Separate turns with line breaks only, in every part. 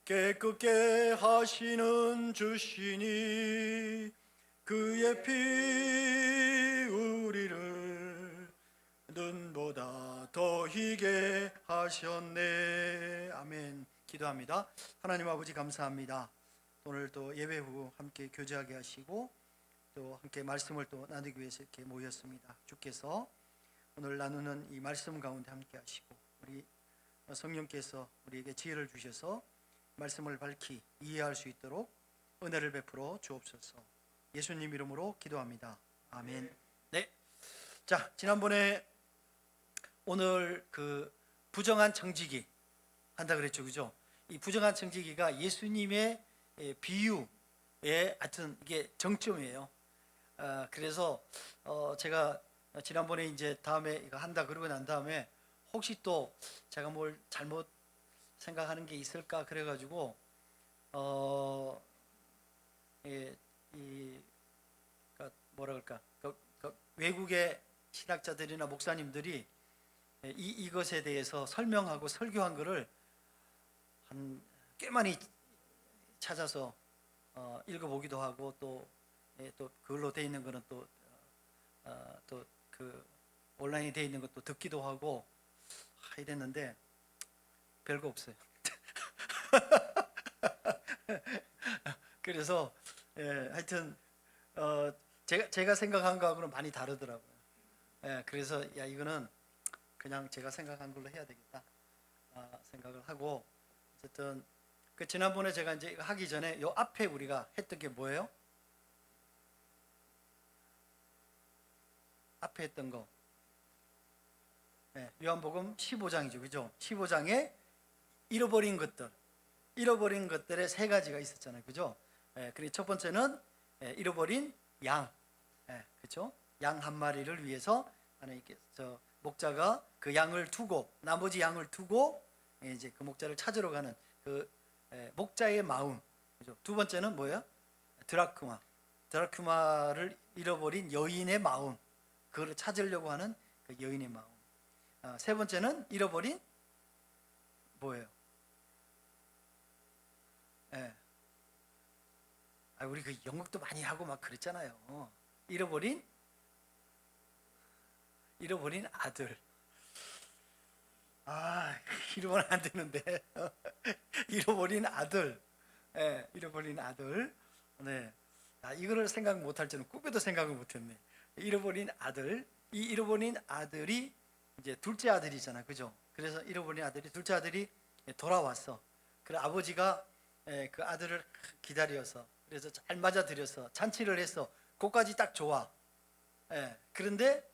깨끗게 하시는 주시니 그의 피 우리를 눈보다 더 희게 하셨네. 아멘. 기도합니다. 하나님 아버지 감사합니다. 오늘 또 예배 후 함께 교제하게 하시고 또 함께 말씀을 또 나누기 위해서 이렇게 모였습니다. 주께서 오늘 나누는 이 말씀 가운데 함께 하시고 우리 성령께서 우리에게 지혜를 주셔서 말씀을 밝히 이해할 수 있도록 은혜를 베풀어 주옵소서. 예수님 이름으로 기도합니다. 아멘. 네. 자, 지난번에 오늘 그 부정한 청지기 한다 그랬죠, 그죠? 이 부정한 청지기가 예수님의 비유의 하여튼 이게 정점이에요. 그래서 제가 지난번에 이제 다음에 이거 한다 그러고 난 다음에 혹시 또 제가 뭘 잘못 생각하는 게 있을까 그래가지고 뭐라 그럴까 그 외국의 신학자들이나 목사님들이 이것에 대해서 설명하고 설교한 거를 한 꽤 많이 찾아서 읽어보기도 하고 또 그걸로 돼 있는 거는 또 그 온라인에 돼 있는 것도 듣기도 하고 이랬는데 별거 없어요. 그래서 하여튼 제가 생각한 거하고는 많이 다르더라고요. 그래서 야 이거는 그냥 제가 생각한 걸로 해야 되겠다 생각을 하고 어쨌든 그 지난번에 제가 이제 하기 전에 요 앞에 우리가 했던 게 뭐예요? 앞에 했던 거 요한복음 15장이죠, 그죠? 15장에 잃어버린 것들의 세 가지가 있었잖아요, 그죠? 그리고 첫 번째는 잃어버린 양, 그렇죠? 양 한 마리를 위해서 하나님께서 목자가 그 양을 두고 나머지 양을 두고 이제 그 목자를 찾으러 가는 그 목자의 마음, 그죠? 두 번째는 뭐예요? 드라큐마를 잃어버린 여인의 마음, 그걸 찾으려고 하는 그 여인의 마음. 세 번째는 잃어버린 뭐예요? 우리 그 연극도 많이 하고 막 그랬잖아요. 잃어버린 아들. 잃어버리면 안 되는데. 잃어버린 아들. 잃어버린 아들. 네. 이거를 생각 못할 줄은 꿈에도 생각을 못했네. 잃어버린 아들. 이 잃어버린 아들이 이제 둘째 아들이잖아, 그죠? 그래서 잃어버린 아들이 둘째 아들이 돌아왔어. 그래 아버지가 그 아들을 기다려서 그래서 잘 맞아들여서 잔치를 해서 그까지 딱 좋아. 그런데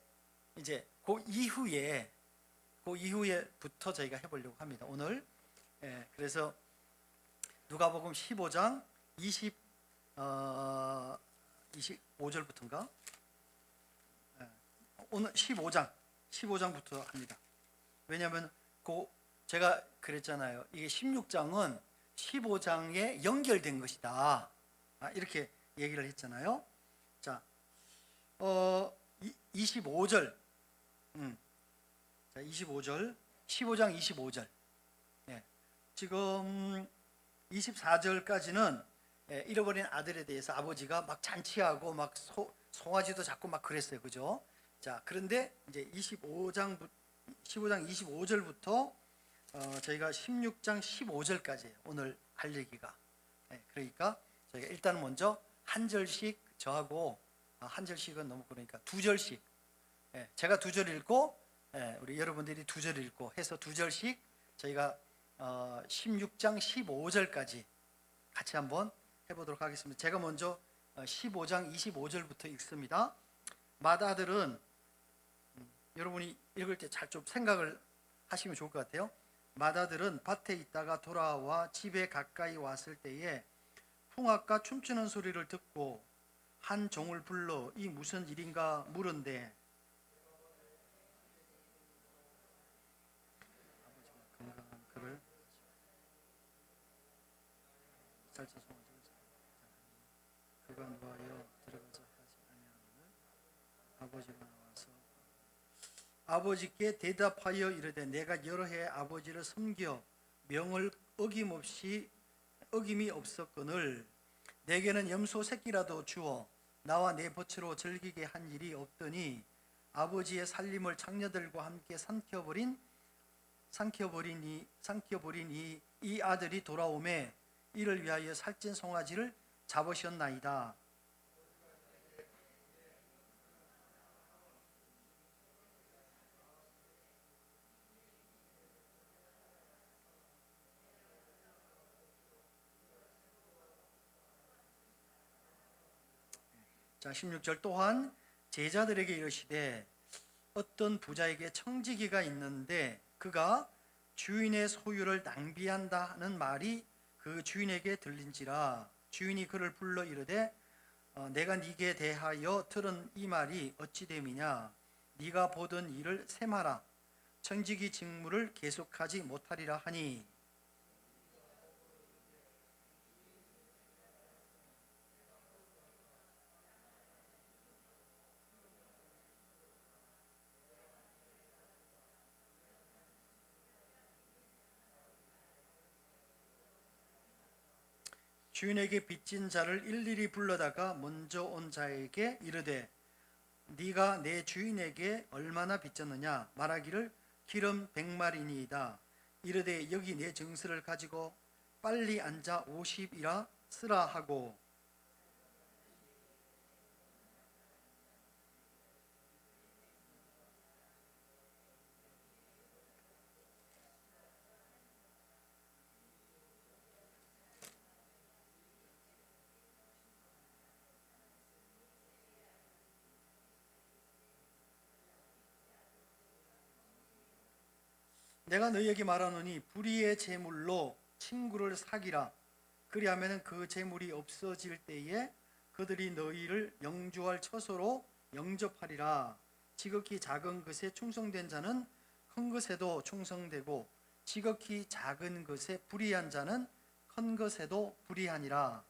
이제 그 이후에부터 저희가 해보려고 합니다. 오늘 그래서 누가복음 15장 25절부터인가? 오늘 15장부터 합니다. 왜냐하면 제가 그랬잖아요. 이게 16장은 15장에 연결된 것이다. 이렇게 얘기를 했잖아요. 자, 25절. 자, 25절. 15장 25절. 지금 24절까지는 잃어버린 아들에 대해서 아버지가 막 잔치하고 막 송아지도 잡고 막 그랬어요. 그죠? 자, 그런데 이제 15장 25절부터 저희가 16장 15절까지예요. 오늘 할 얘기가. 그러니까 저희가 일단 먼저 한 절씩 저하고 한 절씩은 너무 그러니까 두 절씩. 제가 두 절 읽고 우리 여러분들이 두 절 읽고 해서 두 절씩 저희가 16장 15절까지 같이 한번 해보도록 하겠습니다. 제가 먼저 15장 25절부터 읽습니다. 맏아들은 여러분이 읽을 때 잘 좀 생각을 하시면 좋을 것 같아요. 맏아들은 밭에 있다가 돌아와 집에 가까이 왔을 때에 풍악과 춤추는 소리를 듣고 한 종을 불러 이 무슨 일인가 물은데 건강한 그를 그가 누하여 들어가자 하지 아니하노니 아버지가 나와서 아버지께 대답하여 이르되 내가 여러 해 아버지를 섬겨 명을 어김없이 어김이 없었거늘 내게는 염소 새끼라도 주어 나와 내 덫으로 즐기게 한 일이 없더니 아버지의 살림을 장녀들과 함께 삼켜버린 이 아들이 돌아오매 이를 위하여 살찐 송아지를 잡으셨나이다. 자, 16절 또한 제자들에게 이르시되 어떤 부자에게 청지기가 있는데 그가 주인의 소유를 낭비한다는 말이 그 주인에게 들린지라. 주인이 그를 불러 이르되 내가 네게 대하여 들은 이 말이 어찌 됨이냐. 네가 보던 일을 셈하라. 청지기 직무를 계속하지 못하리라 하니. 주인에게 빚진 자를 일일이 불러다가 먼저 온 자에게 이르되 네가 내 주인에게 얼마나 빚졌느냐. 말하기를 기름 100마리니이다. 이르되 여기 내 증서를 가지고 빨리 앉아 50이라 쓰라 하고. 내가 너희에게 말하노니 불의의 재물로 친구를 사기라. 그리하면 그 재물이 없어질 때에 그들이 너희를 영주할 처소로 영접하리라. 지극히 작은 것에 충성된 자는 큰 것에도 충성되고 지극히 작은 것에 불의한 자는 큰 것에도 불의하니라.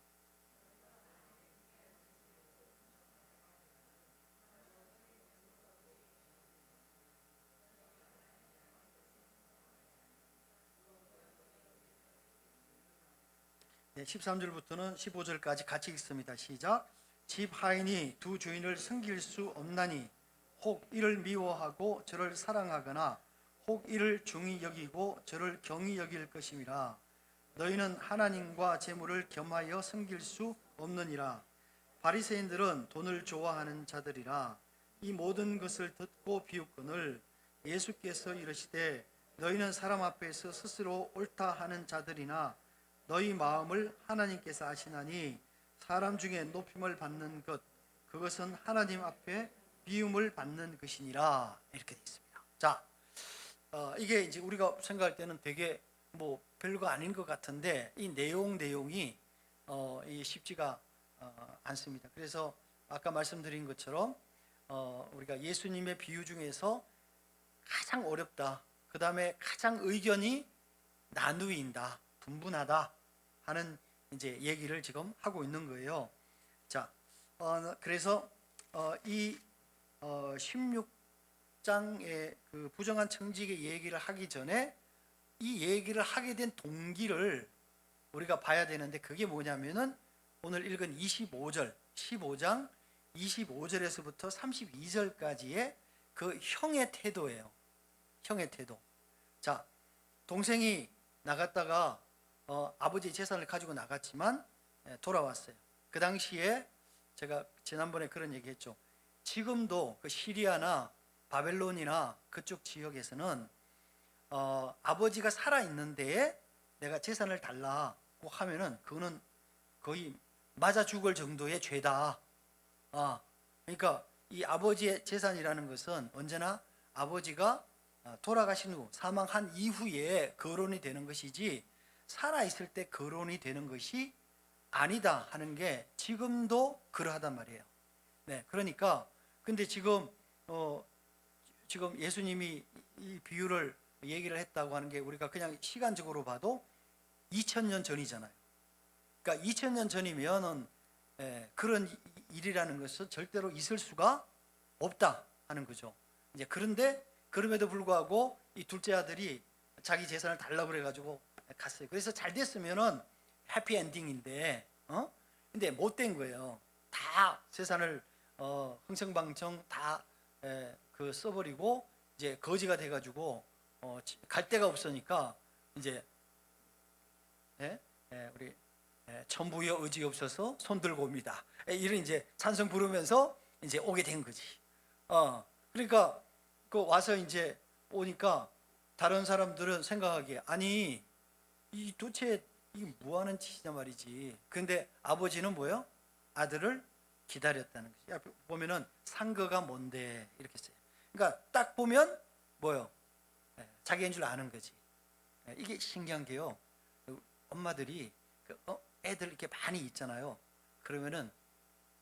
네, 13절부터는 15절까지 같이 읽습니다. 시작. 집 하인이 두 주인을 섬길 수 없나니 혹 이를 미워하고 저를 사랑하거나 혹 이를 중히 여기고 저를 경히 여길 것임이라. 너희는 하나님과 재물을 겸하여 섬길 수 없느니라. 바리새인들은 돈을 좋아하는 자들이라. 이 모든 것을 듣고 비웃거늘 예수께서 이르시되 너희는 사람 앞에서 스스로 옳다 하는 자들이나 너희 마음을 하나님께서 아시나니 사람 중에 높임을 받는 것 그것은 하나님 앞에 비움을 받는 것이니라. 이렇게 되어 있습니다. 자, 이게 이제 우리가 생각할 때는 되게 뭐 별거 아닌 것 같은데 이 내용이 쉽지가 않습니다. 그래서 아까 말씀드린 것처럼 우리가 예수님의 비유 중에서 가장 어렵다, 그 다음에 가장 의견이 나누인다, 분분하다 하는 이제 얘기를 지금 하고 있는 거예요. 자, 그래서 이 16장의 그 부정한 청지기 얘기를 하기 전에 이 얘기를 하게 된 동기를 우리가 봐야 되는데 그게 뭐냐면은 오늘 읽은 15장 25절에서부터 32절까지의 그 형의 태도예요. 형의 태도. 자, 동생이 나갔다가 아버지 재산을 가지고 나갔지만 돌아왔어요. 그 당시에 제가 지난번에 그런 얘기했죠. 지금도 그 시리아나 바벨론이나 그쪽 지역에서는 아버지가 살아 있는데 내가 재산을 달라고 하면은 그거는 거의 맞아 죽을 정도의 죄다. 그러니까 이 아버지의 재산이라는 것은 언제나 아버지가 돌아가신 후 사망한 이후에 거론이 되는 것이지 살아 있을 때 거론이 되는 것이 아니다 하는 게 지금도 그러하단 말이에요. 네, 그러니까 근데 지금 예수님이 이 비유를 얘기를 했다고 하는 게 우리가 그냥 시간적으로 봐도 2000년 전이잖아요. 그러니까 2000년 전이면은 그런 일이라는 것은 절대로 있을 수가 없다 하는 거죠. 이제 그런데 그럼에도 불구하고 이 둘째 아들이 자기 재산을 달라고 그래가지고 갔어요. 그래서 잘 됐으면은 해피 엔딩인데, 근데 못된 거예요. 다 재산을 흥청망청 다 그 써버리고 이제 거지가 돼가지고 갈 데가 없으니까 이제 우리 천부여 의지 없어서 손 들고 옵니다. 이런 이제 찬송 부르면서 이제 오게 된 거지. 그러니까 그 와서 이제 오니까 다른 사람들은 생각하기에 아니 이 도대체 이게 뭐 하는 짓이냐 말이지. 근데 아버지는 뭐요? 아들을 기다렸다는 거지. 앞에 보면은 상거가 뭔데 이렇게 써요. 그러니까 딱 보면 뭐요? 자기인 줄 아는 거지. 이게 신기한 게요. 엄마들이 애들 이렇게 많이 있잖아요. 그러면은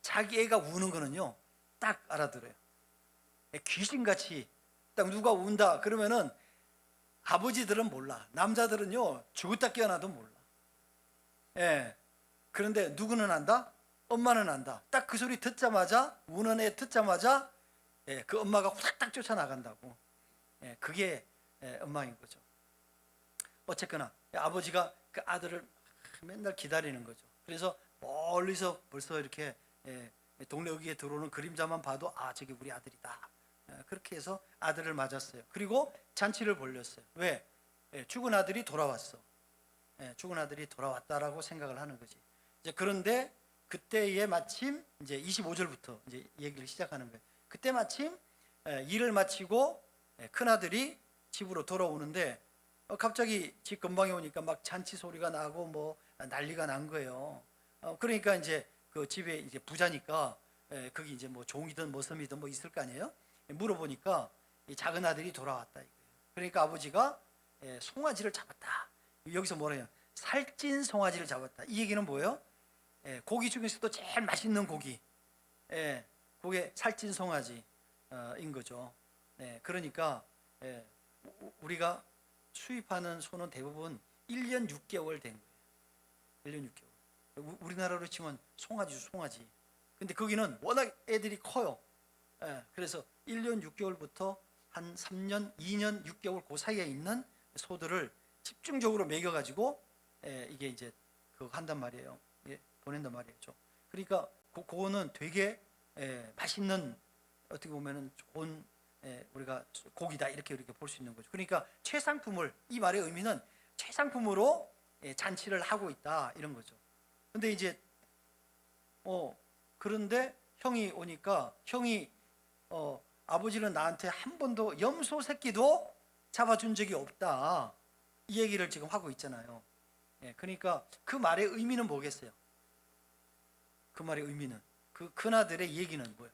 자기 애가 우는 거는요 딱 알아들어요. 귀신같이 딱 누가 운다 그러면은 아버지들은 몰라. 남자들은요 죽었다 깨어나도 몰라. 그런데 누구는 안다? 엄마는 안다. 딱 그 소리 듣자마자, 우는 애 듣자마자 그 엄마가 후닥닥 쫓아나간다고. 그게 엄마인 거죠. 어쨌거나 아버지가 그 아들을 맨날 기다리는 거죠. 그래서 멀리서 벌써 이렇게 동네 여기에 들어오는 그림자만 봐도 아 저게 우리 아들이다. 그렇게 해서 아들을 맞았어요. 그리고 잔치를 벌렸어요. 왜? 죽은 아들이 돌아왔어. 죽은 아들이 돌아왔다라고 생각을 하는 거지. 이제 그런데 그때에 마침 이제 25절부터 이제 얘기를 시작하는 거예요. 그때 마침 일을 마치고 큰 아들이 집으로 돌아오는데 갑자기 집 근방에 오니까 막 잔치 소리가 나고 뭐 난리가 난 거예요. 그러니까 이제 그 집에 이제 부자니까 거기 이제 뭐 종이든 뭐 섬이든 뭐 있을 거 아니에요. 물어보니까 이 작은 아들이 돌아왔다 이거예요. 그러니까 아버지가 송아지를 잡았다. 여기서 뭐래요? 살찐 송아지를 잡았다. 이 얘기는 뭐예요? 고기 중에서도 제일 맛있는 고기. 그게 살찐 송아지인 거죠. 그러니까 우리가 수입하는 소는 대부분 1년 6개월 된 거예요. 1년 6개월. 우리나라로 치면 송아지. 근데 거기는 워낙 애들이 커요. 그래서 1년 6개월부터 한 3년, 2년 6개월 그 사이에 있는 소들을 집중적으로 먹여가지고 이게 이제 그거 한단 말이에요. 보낸단 말이죠. 그러니까 그거는 되게 맛있는 어떻게 보면은 좋은 우리가 고기다 이렇게 볼 수 있는 거죠. 그러니까 최상품을 이 말의 의미는 최상품으로 잔치를 하고 있다 이런 거죠. 근데 이제 그런데 형이 오니까 형이 아버지는 나한테 한 번도 염소 새끼도 잡아준 적이 없다 이 얘기를 지금 하고 있잖아요. 그러니까 그 말의 의미는 뭐겠어요? 그 말의 의미는 그 큰아들의 얘기는 뭐예요?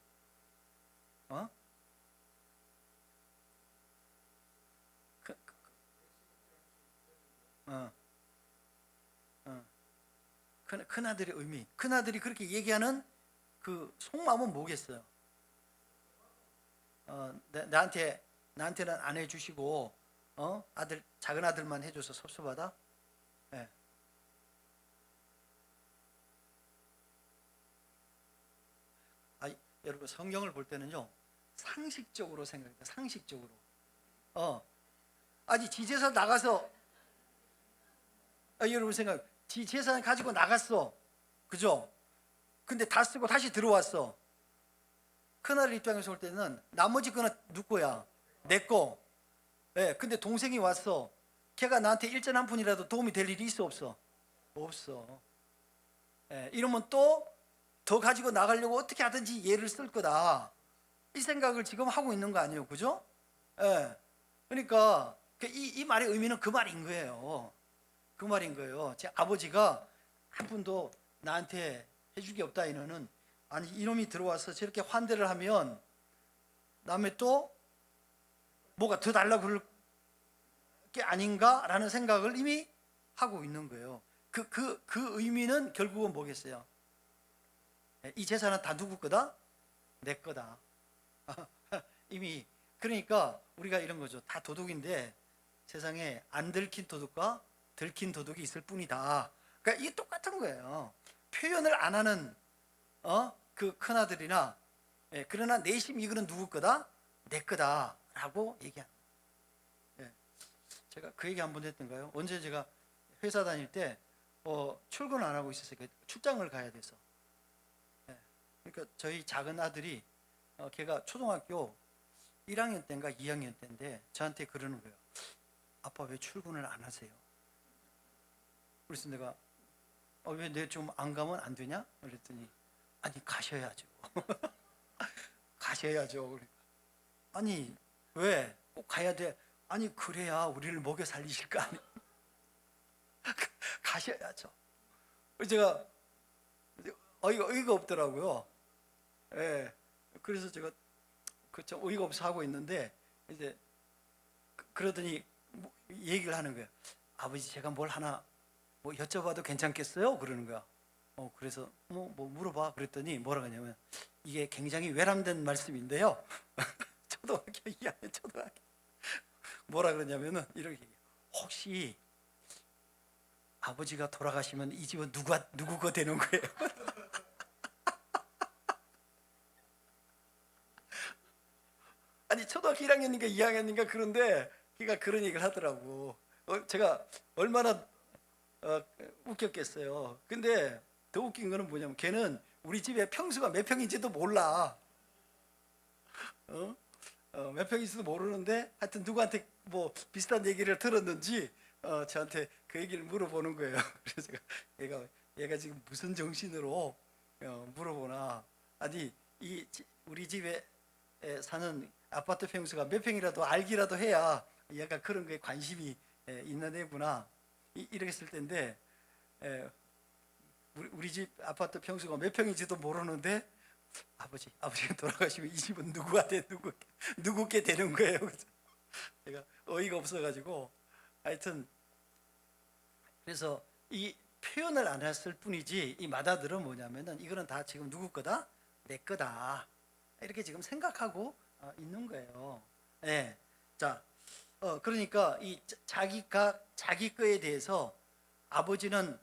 큰아들의 의미, 큰아들이 그렇게 얘기하는 그 속마음은 뭐겠어요? 나한테는 안 해주시고 아들 작은 아들만 해줘서 섭섭하다. 여러분 성경을 볼 때는요 상식적으로 생각해요. 상식적으로. 아니 지 재산 나가서 여러분 생각, 지 재산 가지고 나갔어, 그죠? 근데 다 쓰고 다시 들어왔어. 큰아들 입장에서 볼 때는 나머지 거는 누구 거야? 내 거. 근데 동생이 왔어. 걔가 나한테 일전 한 푼이라도 도움이 될 일이 있어 없어? 없어. 이러면 또 더 가지고 나가려고 어떻게 하든지 얘를 쓸 거다. 이 생각을 지금 하고 있는 거 아니에요, 그죠? 그러니까 이 말의 의미는 그 말인 거예요. 그 말인 거예요. 제 아버지가 한 푼도 나한테 해줄 게 없다 이노는 아니 이놈이 들어와서 저렇게 환대를 하면 다음에 또 뭐가 더 달라고 그럴 게 아닌가라는 생각을 이미 하고 있는 거예요. 그 의미는 결국은 뭐겠어요? 이 재산은 다 누구 거다? 내 거다. 이미. 그러니까 우리가 이런 거죠. 다 도둑인데 세상에 안 들킨 도둑과 들킨 도둑이 있을 뿐이다. 그러니까 이게 똑같은 거예요. 표현을 안 하는 그 큰아들이나 그러나 내심 이거는 누구 거다? 내 거다라고 얘기하는 거예요. 제가 그 얘기 한 번 했던가요? 언제 제가 회사 다닐 때 출근 안 하고 있었어요. 출장을 가야 돼서. 예. 그러니까 저희 작은 아들이 걔가 초등학교 1학년 때인가 2학년 때인데 저한테 그러는 거예요. 아빠 왜 출근을 안 하세요? 그래서 내가 왜 내 좀 안 가면 안 되냐? 그랬더니 아니 가셔야죠. 가셔야죠. 아니 왜 꼭 가야 돼? 아니 그래야 우리를 먹여 살리실 거 아니에요. 가셔야죠. 제가 어이가 없더라고요. 예. 그래서 제가 그좀 어이가 없어 하고 있는데 이제 그러더니 얘기를 하는 거예요. 아버지 제가 뭘 하나 뭐 여쭤봐도 괜찮겠어요? 그러는 거야. 그래서 뭐 물어봐. 그랬더니 뭐라고 하냐면 이게 굉장히 외람된 말씀인데요. 초등학교 2학년 초등학교 뭐라 그러냐면은 이렇게 얘기해요. 혹시 아버지가 돌아가시면 이 집은 누구가 되는 거예요? 아니 초등학교 1학년인가 2학년인가 그런데 걔가 그런 얘기를 하더라고. 제가 얼마나 웃겼겠어요. 근데 더 웃긴 거는 뭐냐면 걔는 우리 집에 평수가 몇 평인지도 몰라. 몇 평인지도 모르는데 하여튼 누구한테 뭐 비슷한 얘기를 들었는지 저한테 그 얘기를 물어보는 거예요. 그래서 제가 얘가 지금 무슨 정신으로 물어보나. 아니 우리 집에 사는 아파트 평수가 몇 평이라도 알기라도 해야 얘가 그런 거에 관심이 있는 애구나 이렇게 했을 텐데 우리 집 아파트 평수가 몇 평인지도 모르는데 아버지가 돌아가시면 이 집은 누구게 되는 거예요. 제가 어이가 없어가지고 하여튼 그래서 이 표현을 안 했을 뿐이지 이 맏아들은 뭐냐면은 이거는 다 지금 누구 거다? 내 거다 이렇게 지금 생각하고 있는 거예요. 예. 자, 그러니까 이 자기 거에 대해서 아버지는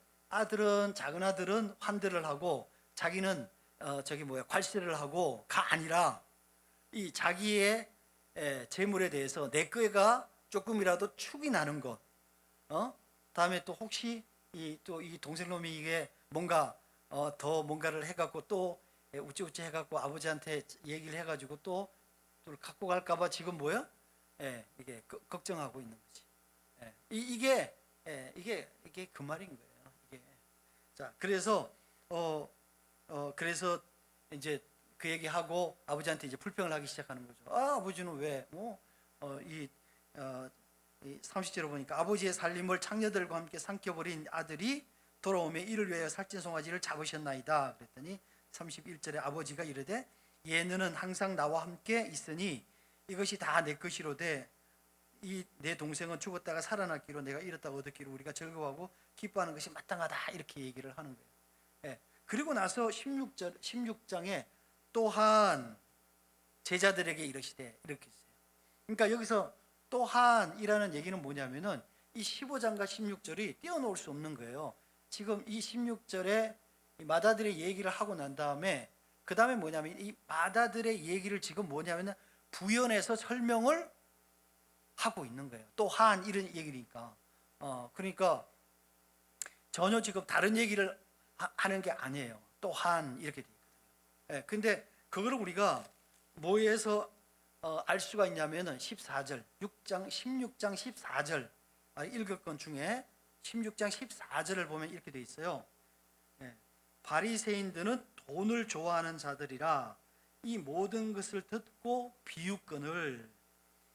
작은 아들은 환대를 하고 자기는 괄세를 하고가 아니라 이 자기의 재물에 대해서 내 거가 조금이라도 축이 나는 것. 다음에 또 혹시 이 동생놈이 이게 뭔가 더 뭔가를 해갖고 또 우찌우찌 해갖고 아버지한테 얘기를 해가지고 또 갖고 갈까봐 지금 뭐야? 이게 걱정하고 있는 거지. 이게 그 말인 거예요. 자, 그래서 그래서 이제 그 얘기하고 아버지한테 이제 불평을 하기 시작하는 거죠. 아버지는 왜 이 30절에 보니까 아버지의 살림을 창녀들과 함께 삼켜버린 아들이 돌아오며 이를 위하여 살찐 송아지를 잡으셨나이다. 그랬더니 31절에 아버지가 이르되 얘는 항상 나와 함께 있으니 이것이 다 내 것이로되 이 내 동생은 죽었다가 살아났기로 내가 이렇다고 얻었기로 우리가 즐거워하고 기뻐하는 것이 마땅하다 이렇게 얘기를 하는 거예요. 그리고 나서 16장에 또한 제자들에게 이르시되 이렇게 있어요. 그러니까 여기서 또한이라는 얘기는 뭐냐면은 이 15장과 16절이 떼어놓을 수 없는 거예요. 지금 이 16절에 맏아들의 얘기를 하고 난 다음에 그 다음에 뭐냐면 이 맏아들의 얘기를 지금 뭐냐면은 부연해서 설명을 하고 있는 거예요. 또한 이런 얘기니까. 그러니까 전혀 지금 다른 얘기를 하는 게 아니에요. 또한 이렇게 돼 있거든요. 근데 그거를 우리가 뭐에서 알 수가 있냐면은 14절, 16장 14절 읽을 것 중에 16장 14절을 보면 이렇게 돼 있어요. 바리새인들은 돈을 좋아하는 자들이라 이 모든 것을 듣고 비웃거늘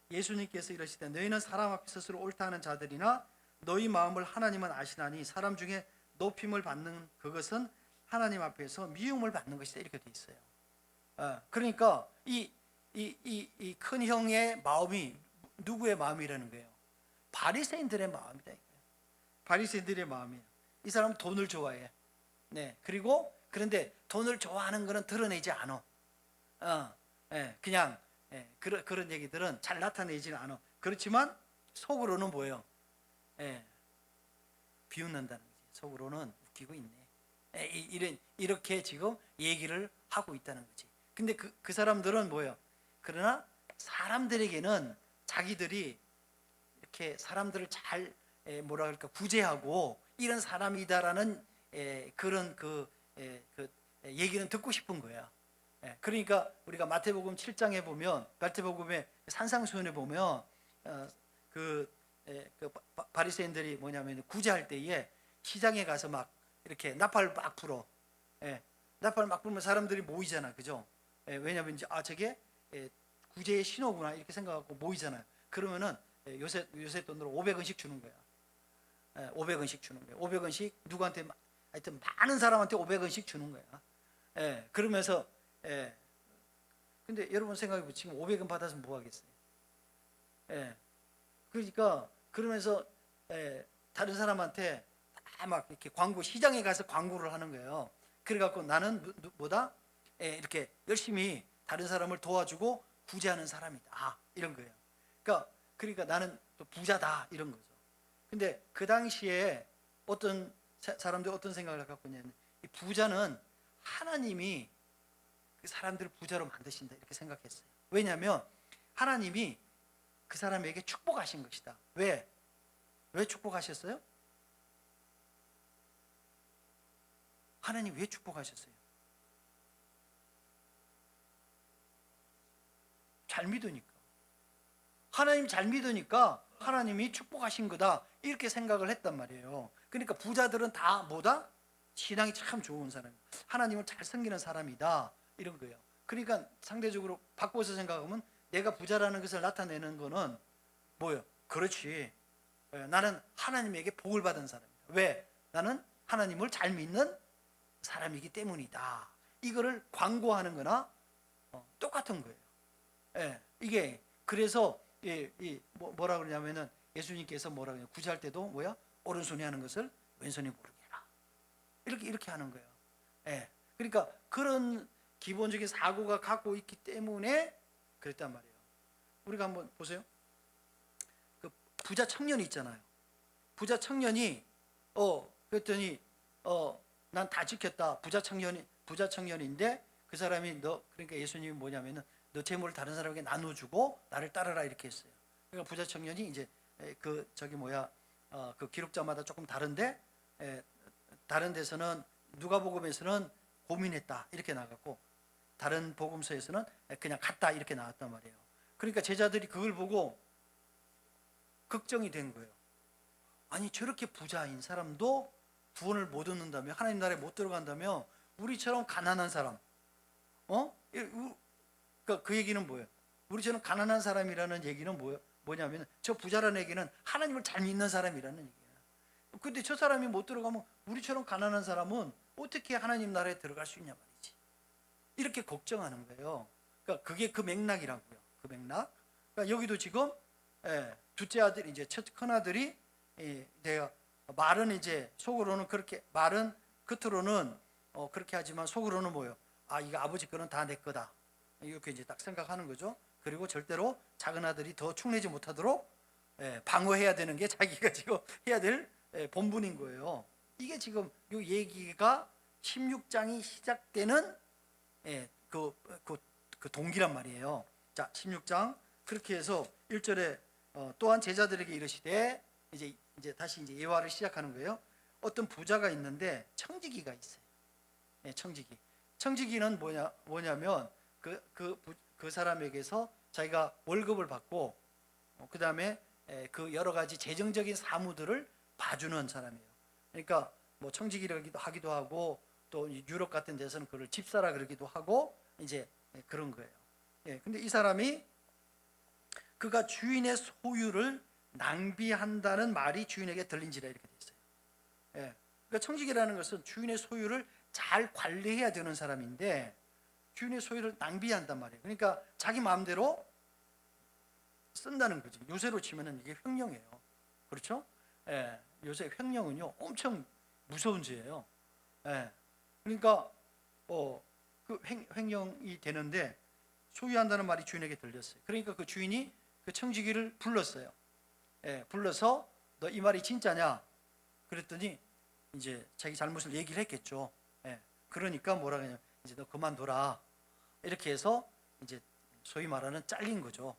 예수님께서 이러시되 너희는 사람 앞에 스스로 옳다 하는 자들이나 너희 마음을 하나님은 아시나니 사람 중에 높임을 받는 그것은 하나님 앞에서 미움을 받는 것이다 이렇게 돼 있어요. 그러니까 이 큰 형의 마음이 누구의 마음이라는 거예요? 바리새인들의 마음이다. 바리새인들의 마음이에요. 이 사람은 돈을 좋아해. 그리고 그런데 돈을 좋아하는 것은 드러내지 않아. 그냥 그런 얘기들은 잘 나타내지는 않아. 그렇지만 속으로는 뭐예요? 비웃는다는 거지. 속으로는 웃기고 있네. 이렇게 지금 얘기를 하고 있다는 거지. 근데 그 사람들은 뭐예요? 그러나 사람들에게는 자기들이 이렇게 사람들을 잘 구제하고 이런 사람이다라는 그런 얘기는 듣고 싶은 거야. 그러니까 우리가 마태복음 7장에 보면, 마태복음의 산상수훈에 보면 바리새인들이 뭐냐면 구제할 때에 시장에 가서 막 이렇게 나팔 막 불어. 나팔 막 불면 사람들이 모이잖아, 그죠? 왜냐하면 이제 저게 구제의 신호구나 이렇게 생각하고 모이잖아요. 그러면은 요새 돈으로 500원씩 주는 거야. 500원씩 주는 거야. 500원씩 누구한테, 하여튼 많은 사람한테 500원씩 주는 거야. 그러면서 근데 여러분 생각해보면 지금 500원 받아서 뭐 하겠어요? 그러니까 그러면서 다른 사람한테 다 막 이렇게 광고, 시장에 가서 광고를 하는 거예요. 그래갖고 나는 뭐다? 이렇게 열심히 다른 사람을 도와주고 구제하는 사람이다, 이런 거예요. 그러니까 나는 또 부자다, 이런 거죠. 근데 그 당시에 어떤 사람들이 어떤 생각을 갖고 있냐면, 이 부자는 하나님이 그 사람들을 부자로 만드신다, 이렇게 생각했어요. 왜냐하면 하나님이 그 사람에게 축복하신 것이다. 왜 축복하셨어요? 하나님 왜 축복하셨어요? 잘 믿으니까. 하나님 잘 믿으니까 하나님이 축복하신 거다, 이렇게 생각을 했단 말이에요. 그러니까 부자들은 다 뭐다? 신앙이 참 좋은 사람, 하나님을 잘 섬기는 사람이다, 이런 거예요. 그러니까 상대적으로 바꿔서 생각하면 내가 부자라는 것을 나타내는 거는 뭐예요? 그렇지, 나는 하나님에게 복을 받은 사람이다. 왜? 나는 하나님을 잘 믿는 사람이기 때문이다. 이거를 광고하는 거나 똑같은 거예요. 이게 그래서 뭐라 그러냐면은 예수님께서 뭐라 그러냐, 구제할 때도 뭐야? 오른손이 하는 것을 왼손이 모르게 해라, 이렇게 하는 거예요. 그러니까 그런 기본적인 사고가 갖고 있기 때문에 그랬단 말이에요. 우리가 한번 보세요. 그 부자 청년이 있잖아요. 부자 청년이 그랬더니 난 다 지켰다. 부자 청년인데 그 사람이 그러니까 예수님이 뭐냐면은 너 재물을 다른 사람에게 나눠주고 나를 따르라, 이렇게 했어요. 그러니까 부자 청년이 이제 그 기록자마다 조금 다른데, 다른 데서는 누가복음에서는 고민했다, 이렇게 나갔고, 다른 복음서에서는 그냥 갔다, 이렇게 나왔단 말이에요. 그러니까 제자들이 그걸 보고 걱정이 된 거예요. 아니, 저렇게 부자인 사람도 구원을 못 얻는다며, 하나님 나라에 못 들어간다며, 우리처럼 가난한 사람, 그러니까 그 얘기는 뭐예요? 우리처럼 가난한 사람이라는 얘기는 뭐냐면, 저 부자라는 얘기는 하나님을 잘 믿는 사람이라는 얘기예요. 근데 저 사람이 못 들어가면 우리처럼 가난한 사람은 어떻게 하나님 나라에 들어갈 수 있냐 말이지. 이렇게 걱정하는 거예요. 그러니까 그게 그 맥락이라고요. 그 맥락. 그러니까 여기도 지금 둘째 아들, 이제 큰 아들이 내가 말은 이제 속으로는 그렇게, 말은 겉으로는 그렇게 하지만 속으로는 뭐예요? 이거 아버지 거는 다 내 거다, 이렇게 이제 딱 생각하는 거죠. 그리고 절대로 작은 아들이 더 축내지 못하도록 방어해야 되는 게 자기가 지금 해야 될 본분인 거예요. 이게 지금 이 얘기가 16장이 시작되는 그 동기란 말이에요. 자, 16장 그렇게 해서 1절에 또한 제자들에게 이르시되, 이제 다시 이제 예화를 시작하는 거예요. 어떤 부자가 있는데 청지기가 있어요. 청지기는 뭐냐면 그 사람에게서 자기가 월급을 받고 그 다음에 그 여러 가지 재정적인 사무들을 봐주는 사람이에요. 그러니까 뭐 청지기를 하기도 하고, 또 유럽 같은 데서는 그걸 집사라 그러기도 하고, 이제 그런 거예요. 근데 이 사람이 그가 주인의 소유를 낭비한다는 말이 주인에게 들린지라, 이렇게 돼 있어요. 그러니까 청지기라는 것은 주인의 소유를 잘 관리해야 되는 사람인데 주인의 소유를 낭비한단 말이에요. 그러니까 자기 마음대로 쓴다는 거지. 요새로 치면은 이게 횡령이에요. 그렇죠? 요새 횡령은요 엄청 무서운 죄예요. 그러니까 그 횡령이 되는데 소유한다는 말이 주인에게 들렸어요. 그러니까 그 주인이 그 청지기를 불렀어요. 불러서 너 이 말이 진짜냐? 그랬더니 이제 자기 잘못을 얘기를 했겠죠. 그러니까 뭐라 그러냐, 이제 너 그만둬라, 이렇게 해서 이제 소위 말하는 잘린 거죠.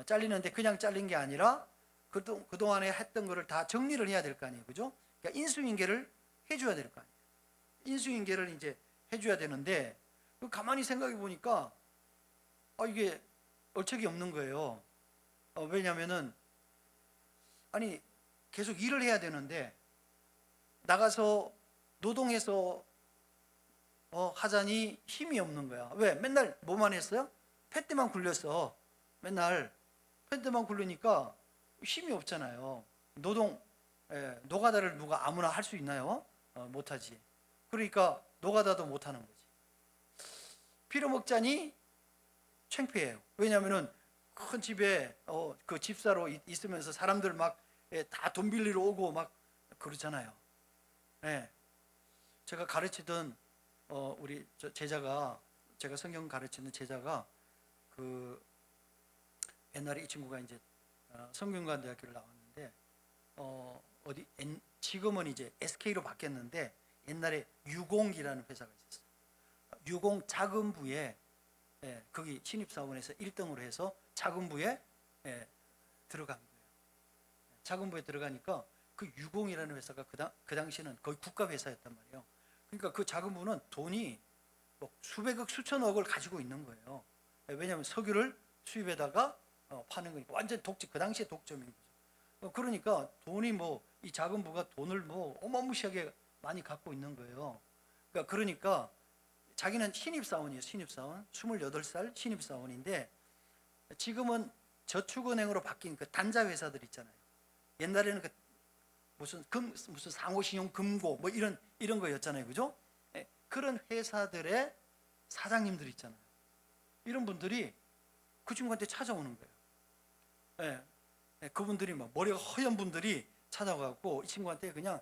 잘리는데 그냥 잘린 게 아니라 그동안에 했던 거를 다 정리를 해야 될 거 아니에요. 그죠? 그러니까 인수인계를 해줘야 될 거 아니에요. 인수인계를 이제 해줘야 되는데, 가만히 생각해 보니까, 이게 얼척이 없는 거예요. 왜냐면은, 아니, 계속 일을 해야 되는데, 나가서 노동해서 하자니 힘이 없는 거야. 왜? 맨날 뭐만 했어요? 팻대만 굴렸어. 맨날 팻대만 굴리니까 힘이 없잖아요. 노가다를 누가 아무나 할 수 있나요? 못하지. 그러니까 노가다도 못하는 거지. 빌어먹자니 창피해요. 왜냐하면은 큰 집에 그 집사로 있으면서 사람들 막 다 돈 빌리러 오고 막 그러잖아요. 예. 제가 가르치던 우리 제자가, 제가 성경 가르치는 제자가 그 옛날에 이 친구가 이제 성균관대학교를 나왔는데 지금은 이제 SK로 바뀌었는데 옛날에 유공이라는 회사가 있었어요. 유공 자금부에 거기 신입사원에서 1등으로 해서 자금부에 들어간 거예요. 자금부에 들어가니까 그 유공이라는 회사가 그 당시에는 거의 국가 회사였단 말이에요. 그러니까 그 자금부는 돈이 뭐 수백억 수천억을 가지고 있는 거예요. 왜냐하면 석유를 수입에다가 파는 거니까 완전 그 당시에 독점인 거죠. 그러니까 돈이 이 자금부가 돈을 어마무시하게 많이 갖고 있는 거예요. 그러니까 자기는 신입사원이에요. 신입사원, 28살 신입사원인데 지금은 저축은행으로 바뀐 그 단자 회사들 있잖아요. 옛날에는 무슨 상호신용 금고 이런 거였잖아요. 그죠? 그런 회사들의 사장님들 있잖아요. 이런 분들이 그 친구한테 찾아오는 거예요. 그분들이 머리가 허연 분들이 찾아가고 이 친구한테 그냥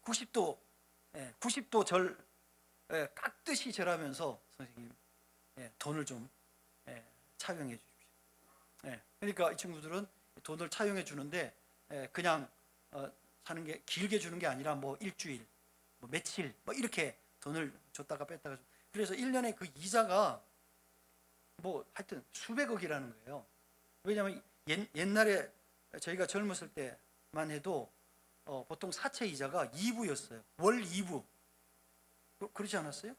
90도 절 깎듯이 절하면서 선생님 돈을 좀 차용해 주십시오. 그러니까 이 친구들은 돈을 차용해 주는데 그냥 사는 게 길게 주는 게 아니라 일주일, 며칠 이렇게 돈을 줬다가 뺐다가. 그래서 1년에 그 이자가 하여튼 수백억이라는 거예요. 왜냐하면 옛날에 저희가 젊었을 때만 해도 보통 사채 이자가 2부였어요. 월 2부. 그렇지 않았어요?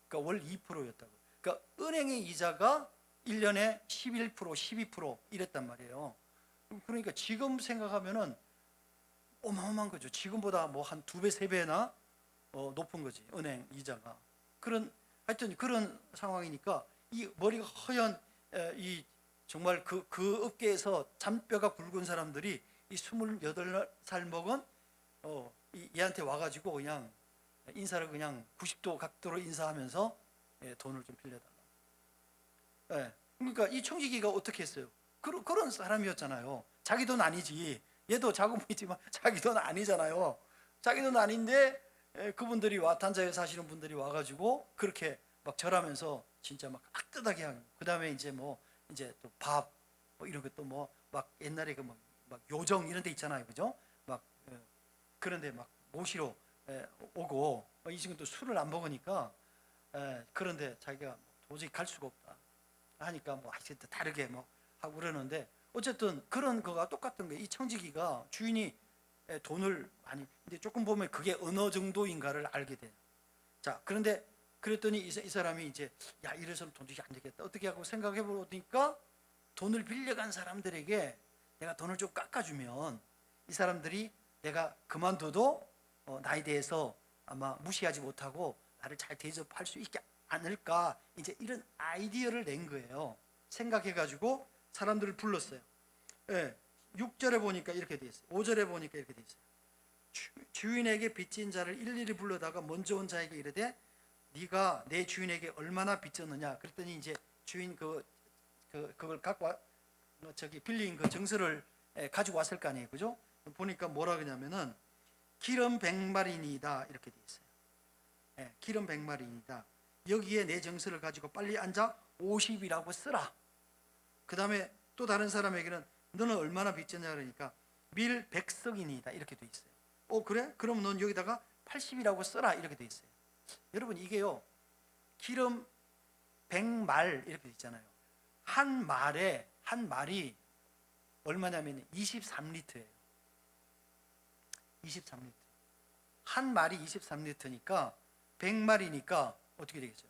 그러니까 월 2%였다고. 그러니까 은행의 이자가 1년에 11%, 12% 이랬단 말이에요. 그러니까 지금 생각하면은 어마어마한 거죠. 지금보다 한 2배, 3배나 높은 거지, 은행 이자가. 하여튼 그런 상황이니까 이 머리가 허연 정말 그 업계에서 잔뼈가 굵은 사람들이 이 28살 먹은 얘한테 와가지고 그냥 인사를 그냥 90도 각도로 인사하면서 돈을 좀 빌려달라. 그러니까 이 청지기가 어떻게 했어요? 그런 사람이었잖아요. 자기 돈 아니지. 얘도 자금이지만 자기 돈 아니잖아요. 자기 돈 아닌데 그분들이 단자에 사시는 분들이 와가지고 그렇게 막 절하면서 진짜 막 악뜻하게 하고, 그 다음에 이제 이제 또 밥 이런 것도 막 옛날에 막 요정 이런 데 있잖아요. 그죠? 그런데 막 모시러 오고, 이 친구도 술을 안 먹으니까 그런데 자기가 도저히 갈 수가 없다 하니까 하여튼 다르게 하고 그러는데, 어쨌든 그런 거가 똑같은 거예요. 이 청지기가 주인이 돈을 많이, 근데 조금 보면 그게 어느 정도인가를 알게 돼요. 자, 그런데 그랬더니 이 사람이 이제 이래서는 도저히 안 되겠다 어떻게 하고 생각해 보니까 돈을 빌려간 사람들에게 내가 돈을 좀 깎아주면 이 사람들이 내가 그만둬도 나에 대해서 아마 무시하지 못하고 나를 잘 대접할 수 있지 않을까, 이제 이런 아이디어를 낸 거예요. 생각해가지고 사람들을 불렀어요. 6절에 보니까 이렇게 돼 있어요. 5절에 보니까 이렇게 돼 있어요. 주인에게 빚진 자를 일일이 불러다가 먼저 온 자에게 이르되 네가 내 주인에게 얼마나 빚졌느냐. 그랬더니 이제 주인 그걸 갖고 빌린 그 정서를 가지고 왔을 거 아니에요. 그죠? 보니까 뭐라 그러냐면은 기름 100마리니이다 이렇게 돼 있어요. 기름 100마리니이다. 여기에 내 정서를 가지고 빨리 앉아 50이라고 쓰라. 그 다음에 또 다른 사람에게는 너는 얼마나 빚졌냐 그러니까 밀 100석이니이다 이렇게 돼 있어요. 그래? 그럼 넌 여기다가 80이라고 써라 이렇게 돼 있어요. 여러분, 이게요, 기름 100말 이렇게 돼 있잖아요. 한 말이 얼마냐면 23리터예요. 23리터. 한 말이 23리터니까 100마리니까 어떻게 되겠죠?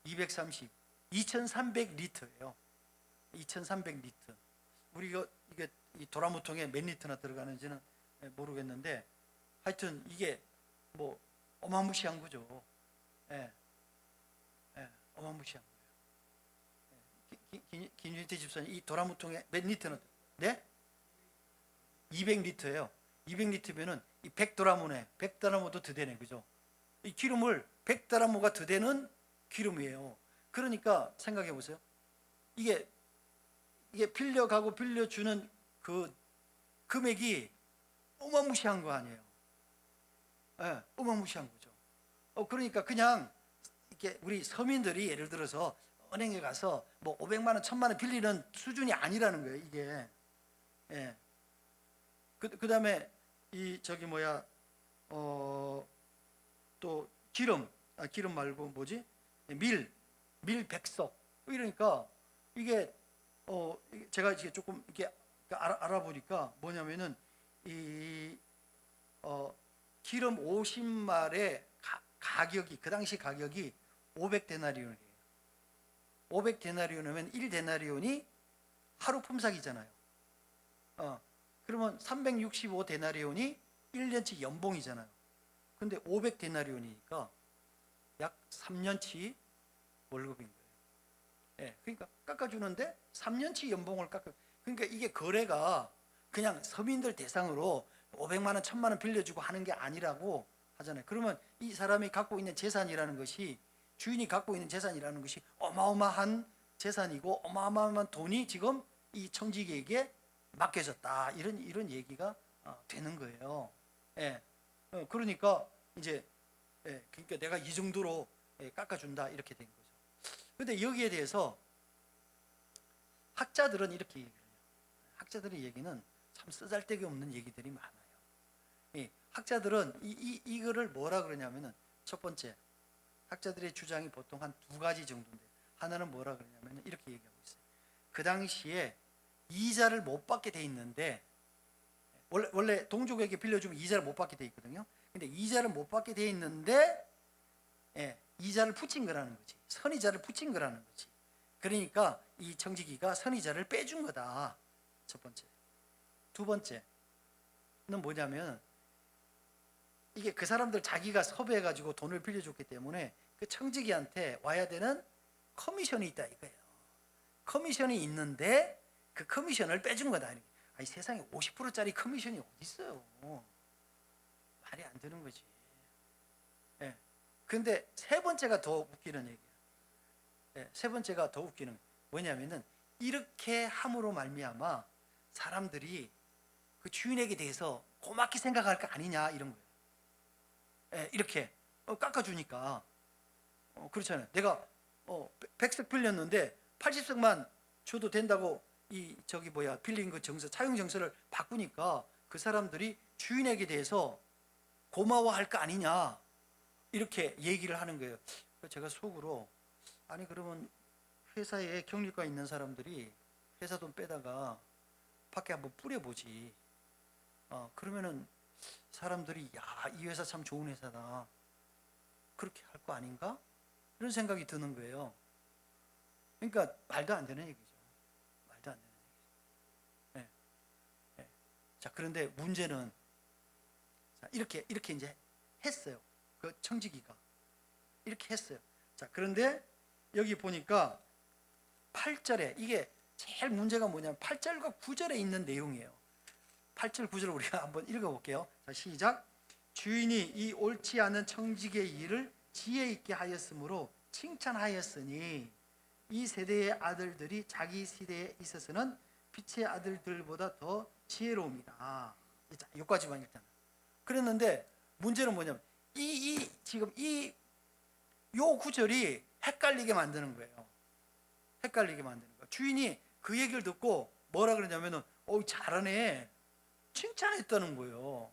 230, 2300리터예요. 2300리터. 우리가 이게 이 도라무통에 몇 리터나 들어가는지는 모르겠는데 하여튼 이게 뭐 어마무시한 거죠. 예, 어마무시한 거예요. 김준태 집사님, 이 도라무통에 몇 리터나? 네? 200리터예요. 200리터면은 이 100도라무네. 100도라무도 더 되네, 그죠? 이 기름을 100도라무가 더 되는 기름이에요. 그러니까 생각해 보세요. 이게 빌려가고 빌려주는 그 금액이 어마무시한 거 아니에요. 예, 어마무시한 거죠. 그러니까 그냥 이렇게 우리 서민들이 예를 들어서 은행에 가서 뭐 500만 원, 1000만 원 빌리는 수준이 아니라는 거예요, 이게. 예. 그다음에 이 저기 뭐야 또 기름 말고 뭐지? 밀 100석. 이러니까 이게 제가 이게 조금 이렇게 알아보니까 뭐냐면은 이 기름 50말의 가격이, 그 당시 가격이 500데나리온이에요. 500데나리온이면 1데나리온이 하루 품삯이잖아요. 그러면 365데나리온이 1년치 연봉이잖아요. 근데 500데나리온이니까 약 3년치 월급인 거예요. 예, 그러니까 깎아주는데 3년치 연봉을 그러니까 이게 거래가 그냥 서민들 대상으로 500만 원, 1000만 원 빌려주고 하는 게 아니라고 하잖아요. 그러면 이 사람이 갖고 있는 재산이라는 것이, 주인이 갖고 있는 재산이라는 것이 어마어마한 재산이고 어마어마한 돈이 지금 이 청지기에게 맡겨졌다, 이런 얘기가 되는 거예요. 예, 그러니까 이제 그러니까 내가 이 정도로 깎아준다, 이렇게 된 거죠. 근데 여기에 대해서 학자들은 이렇게 얘기를 해요. 학자들의 얘기는 참 쓰잘데기 없는 얘기들이 많아요. 학자들은 이거를 뭐라 그러냐면은, 첫 번째, 학자들의 주장이 보통 한 두 가지 정도인데, 하나는 뭐라 그러냐면 이렇게 얘기하고 있어요. 그 당시에 이자를 못 받게 돼 있는데, 원래 동족에게 빌려주면 이자를 못 받게 돼 있거든요. 근데 이자를 못 받게 돼 있는데 이자를 붙인 거라는 거지. 선이자를 붙인 거라는 거지. 그러니까 이 청지기가 선이자를 빼준 거다. 첫 번째. 두 번째는 뭐냐면, 이게 그 사람들 자기가 섭외해가지고 돈을 빌려줬기 때문에 그 청지기한테 와야 되는 커미션이 있다 이거예요. 커미션이 있는데 그 커미션을 빼준 거다. 아니, 세상에 50%짜리 커미션이 어디 있어요? 말이 안 되는 거지. 예. 근데 세 번째가 더 웃기는 얘기예요. 세 번째가 더 웃기는, 뭐냐면은 이렇게 함으로 말미암아 사람들이 그 주인에게 대해서 고맙게 생각할 거 아니냐, 이런 거예요. 이렇게 깎아주니까. 그렇잖아요. 내가 100석 빌렸는데 80석만 줘도 된다고 빌린 그 정서, 차용 정서를 바꾸니까 그 사람들이 주인에게 대해서 고마워할 거 아니냐, 이렇게 얘기를 하는 거예요. 제가 속으로, 아니 그러면 회사에 경력가 있는 사람들이 회사 돈 빼다가 밖에 한번 뿌려보지. 그러면은 사람들이 야, 이 회사 참 좋은 회사다, 그렇게 할 거 아닌가? 이런 생각이 드는 거예요. 그러니까 말도 안 되는 얘기죠. 말도 안 되는 얘기죠. 자, 그런데 문제는, 이렇게 이제 했어요. 그 청지기가 이렇게 했어요. 자, 그런데 여기 보니까 8절에, 이게 제일 문제가 뭐냐면 8절과 9절에 있는 내용이에요. 8절 9절 우리가 한번 읽어볼게요. 자, 시작. 주인이 이 옳지 않은 청지기의 일을 지혜 있게 하였으므로 칭찬하였으니 이 세대의 아들들이 자기 시대에 있어서는 빛의 아들들보다 더 지혜로웁니다. 자, 여기까지만 일단. 그랬는데 문제는 뭐냐면 지금 요 구절이 헷갈리게 만드는 거예요. 헷갈리게 만드는 거예요. 주인이 그 얘기를 듣고 뭐라 그러냐면은 잘하네, 칭찬했다는 거예요.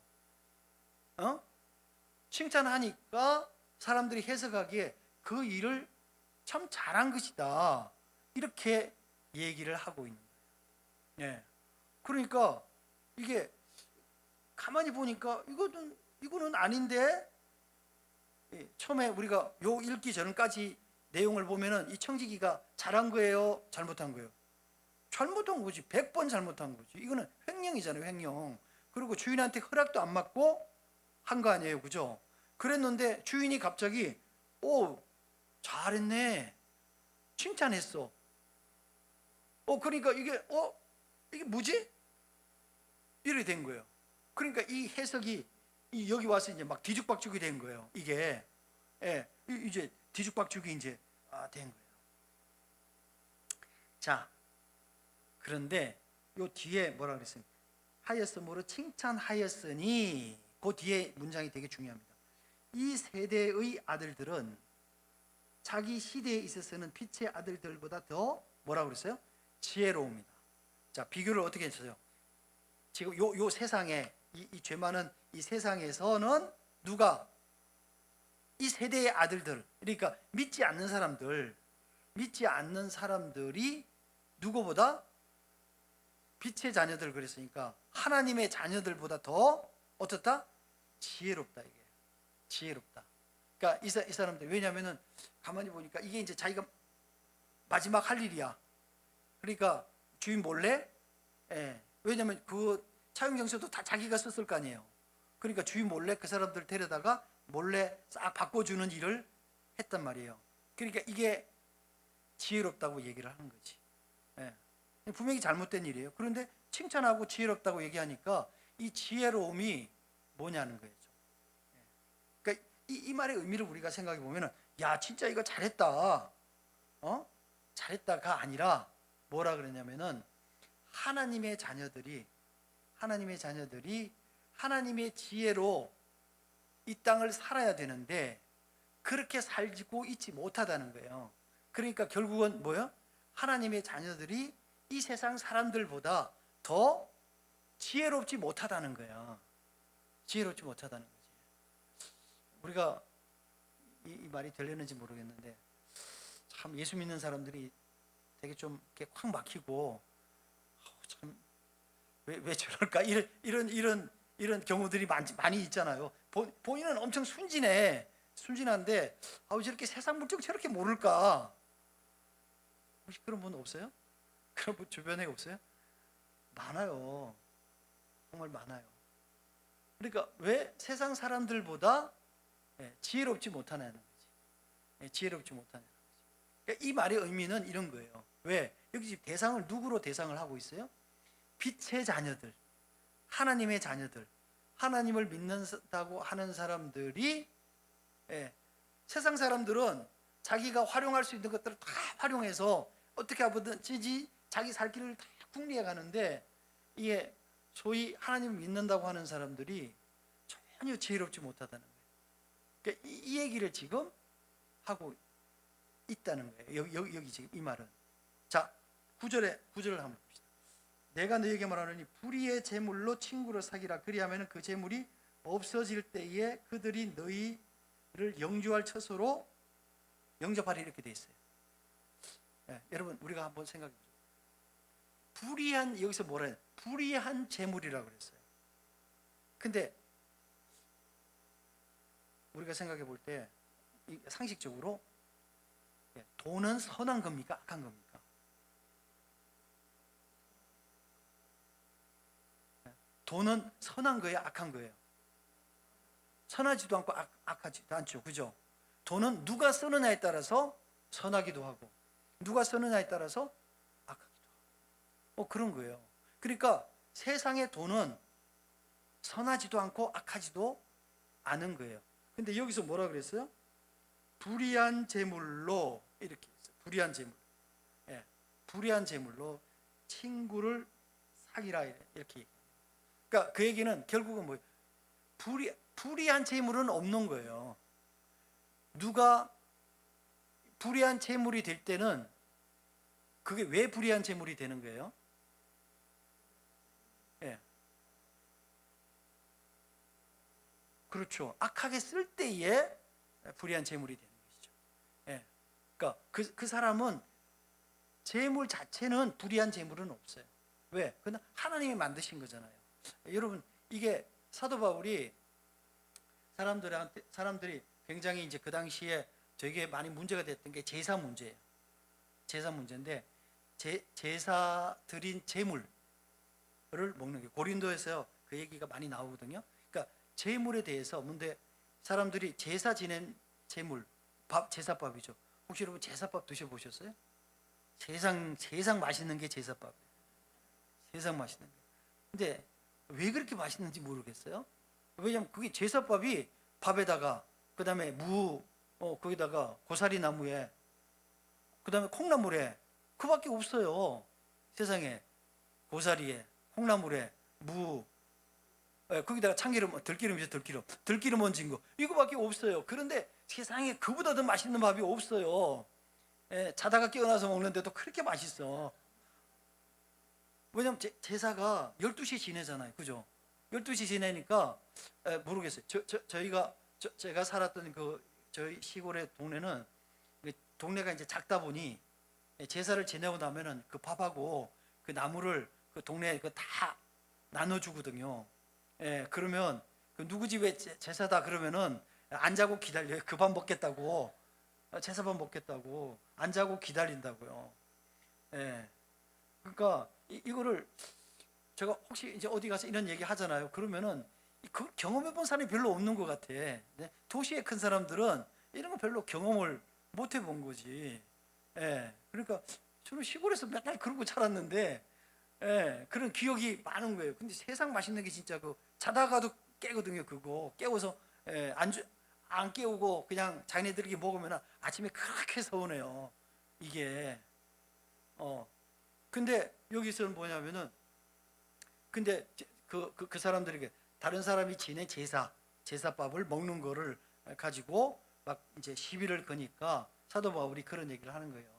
칭찬하니까 사람들이 해석하기에 그 일을 참 잘한 것이다, 이렇게 얘기를 하고 있는 거예요. 그러니까 이게 가만히 보니까 이거는 아닌데, 처음에 우리가 요 읽기 전까지 내용을 보면은 이 청지기가 잘한 거예요, 잘못한 거예요? 잘못한 거지. 100번 잘못한 거지. 이거는 횡령이잖아요, 횡령. 그리고 주인한테 허락도 안 받고 한 거 아니에요, 그죠? 그랬는데 주인이 갑자기 오, 잘했네, 칭찬했어. 그러니까 이게 뭐지? 이렇게 된 거예요. 그러니까 이 해석이 여기 와서 이제 막 뒤죽박죽이 된 거예요. 이게 이제 뒤죽박죽이 이제 된 거예요. 자, 그런데 요 뒤에 뭐라 그랬어요? 하였으므로 칭찬하였으니, 그 뒤에 문장이 되게 중요합니다. 이 세대의 아들들은 자기 시대에 있어서는 빛의 아들들보다 더 뭐라 그랬어요? 지혜로웁니다. 자, 비교를 어떻게 했어요? 지금 요 세상에 이 죄 많은 이 세상에서는 누가, 이 세대의 아들들, 그러니까 믿지 않는 사람들이 누구보다, 빛의 자녀들 그랬으니까 하나님의 자녀들보다 더 어떻다? 지혜롭다. 이게 지혜롭다. 그러니까 이 사람들, 왜냐하면은 가만히 보니까 이게 이제 자기가 마지막 할 일이야. 그러니까 주인 몰래, 왜냐하면 그 차용증서도 다 자기가 썼을 거 아니에요. 그러니까 주인 몰래 그 사람들 데려다가 몰래 싹 바꿔주는 일을 했단 말이에요. 그러니까 이게 지혜롭다고 얘기를 하는 거지. 분명히 잘못된 일이에요. 그런데 칭찬하고 지혜롭다고 얘기하니까 이 지혜로움이 뭐냐는 거예요. 그러니까 이 말의 의미를 우리가 생각해 보면은, 야, 진짜 이거 잘했다, 잘했다가 아니라 뭐라 그러냐면은, 하나님의 자녀들이 하나님의 지혜로 이 땅을 살아야 되는데 그렇게 살고 있지 못하다는 거예요. 그러니까 결국은 뭐예요? 하나님의 자녀들이 이 세상 사람들보다 더 지혜롭지 못하다는 거예요. 지혜롭지 못하다는 거지. 우리가 이 말이 들리는지 모르겠는데, 참 예수 믿는 사람들이 되게 좀 이렇게 확 막히고, 참 왜 저럴까, 이런 경우들이 많이 있잖아요. 본인은 엄청 순진한데 저렇게 세상 물정 저렇게 모를까? 혹시 그런 분 없어요? 그런 분 주변에 없어요? 많아요. 정말 많아요. 그러니까 왜 세상 사람들보다 지혜롭지 못하냐는 거지. 지혜롭지 못하냐는 거지. 그러니까 이 말의 의미는 이런 거예요. 왜? 여기 지금 대상을 누구로 대상을 하고 있어요? 빛의 자녀들, 하나님의 자녀들, 하나님을 믿는다고 하는 사람들이, 세상 사람들은 자기가 활용할 수 있는 것들을 다 활용해서 어떻게 하든지 자기 살 길을 다 궁리해 가는데, 이게 소위 하나님을 믿는다고 하는 사람들이 전혀 지혜롭지 못하다는 거예요. 그러니까 이 얘기를 지금 하고 있다는 거예요. 여기 지금 이 말은. 자, 9절을 한번 봅시다. 내가 너에게 말하노니 불의의 재물로 친구를 사귀라. 그리하면 그 재물이 없어질 때에 그들이 너희를 영주할 처소로 영접하리. 이렇게 돼 있어요. 여러분, 우리가 한번 생각해 보죠. 불의한, 여기서 뭐라 해요? 불의한 재물이라고 그랬어요. 근데 우리가 생각해 볼 때 상식적으로 돈은 선한 겁니까, 악한 겁니까? 돈은 선한 거예요, 악한 거예요? 선하지도 않고 악하지도 않죠, 그죠? 돈은 누가 쓰느냐에 따라서 선하기도 하고, 누가 쓰느냐에 따라서 악하기도 하고, 그런 거예요. 그러니까 세상의 돈은 선하지도 않고 악하지도 않은 거예요. 근데 여기서 뭐라 그랬어요? 불의한 재물로, 이렇게 했어요. 불의한 재물. 불의한 재물로 친구를 사귀라, 이렇게. 그러니까 그 얘기는 결국은 뭐예요? 불의한 재물은 없는 거예요. 누가 불의한 재물이 될 때는, 그게 왜 불의한 재물이 되는 거예요? 그렇죠. 악하게 쓸 때에 불의한 재물이 되는 것이죠. 그러니까 그 사람은 재물 자체는 불의한 재물은 없어요. 왜? 그건 하나님이 만드신 거잖아요. 여러분, 이게 사도 바울이 사람들이 굉장히 이제 그 당시에 되게 많이 문제가 됐던 게 제사 문제예요. 제사 문제인데 제사 드린 제물을 먹는 게 고린도에서 그 얘기가 많이 나오거든요. 그러니까 제물에 대해서 근데 사람들이 제사 지낸 제물, 제사밥이죠. 혹시 여러분 제사밥 드셔보셨어요? 세상 맛있는 게 제사밥이에요. 세상 맛있는 게. 근데 왜 그렇게 맛있는지 모르겠어요. 왜냐면 그게 제사밥이 밥에다가 그다음에 거기다가 고사리 나무에 그다음에 콩나물에 그밖에 없어요. 세상에 고사리에 콩나물에 거기다가 참기름, 들기름 얹은 거 이거밖에 없어요. 그런데 세상에 그보다 더 맛있는 밥이 없어요. 자다가 깨어나서 먹는데도 그렇게 맛있어. 왜냐면 제사가 12시 지내잖아요. 그죠? 12시 지내니까 모르겠어요. 제가 살았던 저희 시골의 동네는 동네가 이제 작다 보니 제사를 지내고 나면은 그 밥하고 그 나무를 그 동네에 다 나눠주거든요. 그러면 그 누구 집에 제사다 그러면은 안 자고 기다려요. 그 밥 먹겠다고, 제사밥 먹겠다고 안 자고 기다린다고요. 그러니까 이거를 제가 혹시 이제 어디 가서 이런 얘기 하잖아요. 그러면은 그 경험해본 사람이 별로 없는 것 같아. 도시에 큰 사람들은 이런 거 별로 경험을 못 해본 거지. 그러니까 저는 시골에서 맨날 그러고 자랐는데, 그런 기억이 많은 거예요. 근데 세상 맛있는 게 진짜 자다가도 깨거든요. 그거 깨워서 안 깨우고 그냥 자기네들이 먹으면 아침에 그렇게 서운해요. 이게 근데 여기서는 뭐냐면은 근데 그 사람들에게 다른 사람이 지낸 제사밥을 먹는 거를 가지고 막 이제 시비를 거니까 사도 바울이 그런 얘기를 하는 거예요.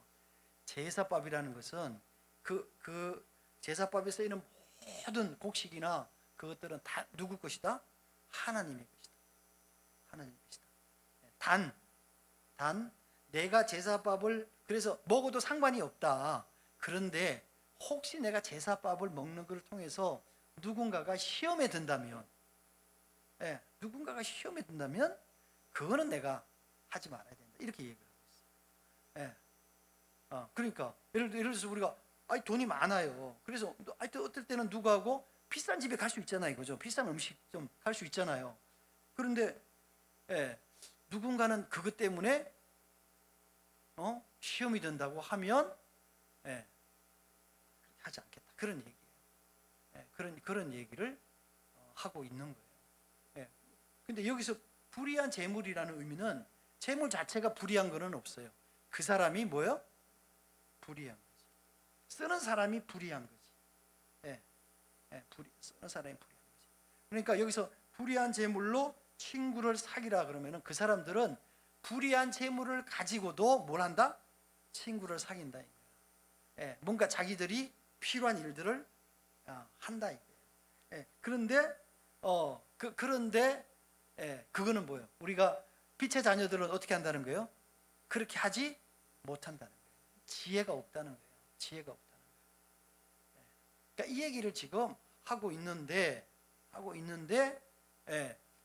제사밥이라는 것은 그 제사밥에 쓰이는 모든 곡식이나 그것들은 다 누구 것이다? 하나님의 것이다. 하나님의 것이다. 단 내가 제사밥을 그래서 먹어도 상관이 없다. 그런데 혹시 내가 제사밥을 먹는 것을 통해서 누군가가 시험에 든다면, 그거는 내가 하지 말아야 된다. 이렇게 얘기를 하고 있어요. 그러니까 예를 들어서 우리가 돈이 많아요. 그래서 어떨 때는 누구하고 비싼 집에 갈 수 있잖아요, 그죠? 비싼 음식 좀 갈 수 있잖아요. 그런데 누군가는 그것 때문에 시험이 된다고 하면 하지 않겠다. 그런 얘기예요. 그런 얘기를 하고 있는 거예요. 근데 여기서 불의한 재물이라는 의미는 재물 자체가 불의한 거는 없어요. 그 사람이 뭐요? 불의한 거지. 쓰는 사람이 불의한 거지. 쓰는 사람이 불의한 거지. 그러니까 여기서 불의한 재물로 친구를 사귀라 그러면은 그 사람들은 불의한 재물을 가지고도 뭘 한다? 친구를 사귄다 이거예요. 뭔가 자기들이 필요한 일들을 한다 이거예요. 그런데 그거는 뭐예요? 우리가 빛의 자녀들은 어떻게 한다는 거예요? 그렇게 하지 못한다는 거예요. 지혜가 없다는 거예요. 지혜가 없다는 거예요. 그러니까 이 얘기를 지금 하고 있는데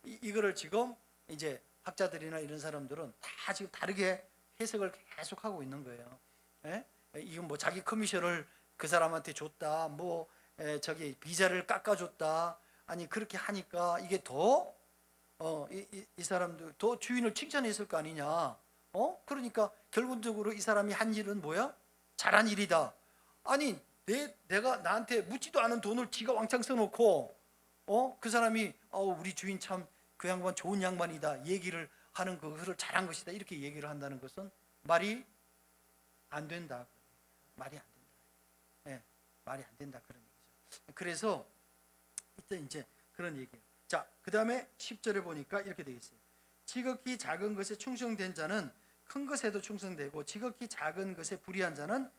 이거를 지금 이제 학자들이나 이런 사람들은 다 지금 다르게 해석을 계속 하고 있는 거예요. 이건 뭐 자기 커미션을 그 사람한테 줬다, 저기 비자를 깎아줬다, 아니 그렇게 하니까 이게 더 이 사람도 더 주인을 칭찬했을 거 아니냐. 그러니까 결론적으로 이 사람이 한 일은 뭐야? 잘한 일이다. 아니 내가 나한테 묻지도 않은 돈을 지가 왕창 써놓고 그 사람이 우리 주인 참 그 양반 좋은 양반이다 얘기를 하는 그것을 잘한 것이다 이렇게 얘기를 한다는 것은 말이 안 된다. 말이 안 된다. 말이 안 된다 그런 얘기죠. 그래서 이때 이제 그런 얘기예요. 자, 그 다음에 10절에 보니까 이렇게 되어 있어요. 지극히 작은 것에 충성된 자는 큰 것에도 충성되고 지극히 작은 것에 불의한 자는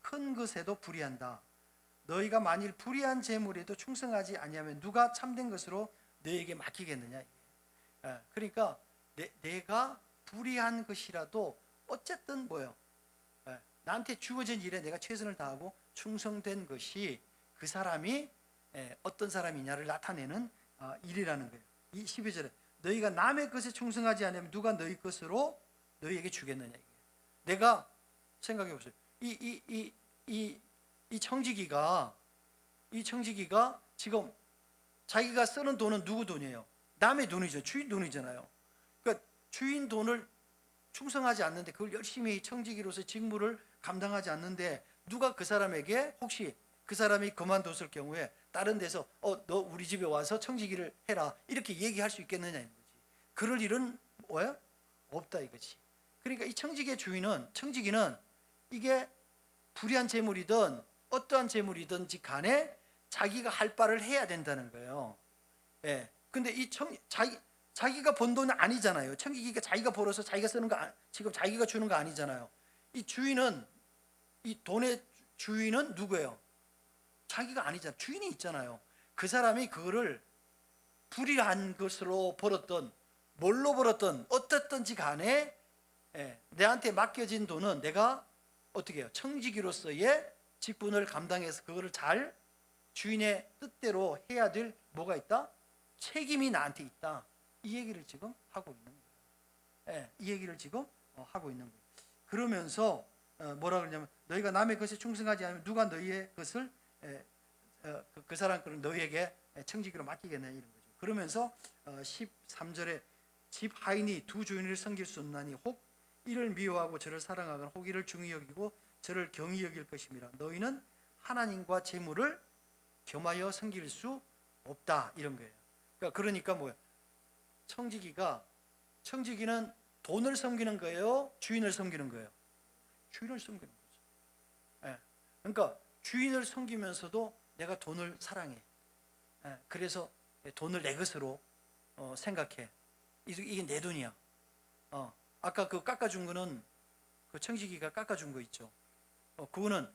큰 것에도 불의한다. 너희가 만일 불의한 재물에도 충성하지 아니하면 누가 참된 것으로 너희에게 맡기겠느냐. 그러니까 내가 불의한 것이라도 어쨌든 뭐예요? 나한테 주어진 일에 내가 최선을 다하고 충성된 것이 그 사람이 어떤 사람이냐를 나타내는 일이라는 거예요. 이 12절에 너희가 남의 것에 충성하지 않으면 누가 너희 것으로 너희에게 주겠느냐. 내가 생각해 보세요. 이 청지기가 지금 자기가 쓰는 돈은 누구 돈이에요? 남의 돈이죠. 주인 돈이잖아요. 그러니까 주인 돈을 충성하지 않는데, 그걸 열심히 청지기로서 직무를 감당하지 않는데, 누가 그 사람에게, 혹시 그 사람이 그만뒀을 경우에 다른 데서 너 우리 집에 와서 청지기를 해라 이렇게 얘기할 수 있겠느냐 이거지. 그럴 일은 뭐야? 없다 이거지. 그러니까 이 청지기는 이게 불의한 재물이든 어떠한 재물이든지 간에 자기가 할 바를 해야 된다는 거예요. 예. 근데 자기가 번 돈은 아니잖아요. 청지기가 자기가 벌어서 자기가 쓰는 거, 지금 자기가 주는 거 아니잖아요. 이 돈의 주인은 누구예요? 자기가 아니잖아요. 주인이 있잖아요. 그 사람이 그거를 불의한 것으로 벌었던, 뭘로 벌었던, 어떻든지 간에 내한테 맡겨진 돈은 내가 어떻게 해요? 청지기로서의 직분을 감당해서 그거를 잘 주인의 뜻대로 해야 될 뭐가 있다? 책임이 나한테 있다. 이 얘기를 지금 하고 있는 거예요. 이 얘기를 지금 하고 있는 거예요. 그러면서 뭐라 그러냐면 너희가 남의 것에 충성하지 않으면 누가 너희의 것을 그 사람 것을 너희에게 청지기로 맡기겠냐 이런 거죠. 그러면서 13절에 집 하인이 두 주인을 섬길 수 없나니 혹 이를 미워하고 저를 사랑하거나 혹 이를 중히 여기고 저를 경히 여길 것임이라. 너희는 하나님과 재물을 겸하여 섬길 수 없다 이런 거예요. 그러니까 뭐예요? 청지기는 돈을 섬기는 거예요? 주인을 섬기는 거예요? 주인을 섬기는 거죠. 그러니까 주인을 섬기면서도 내가 돈을 사랑해. 그래서 돈을 내 것으로 생각해. 이게 내 돈이야. 아까 그 깎아준 거는 그 청지기가 깎아준 거 있죠. 그거는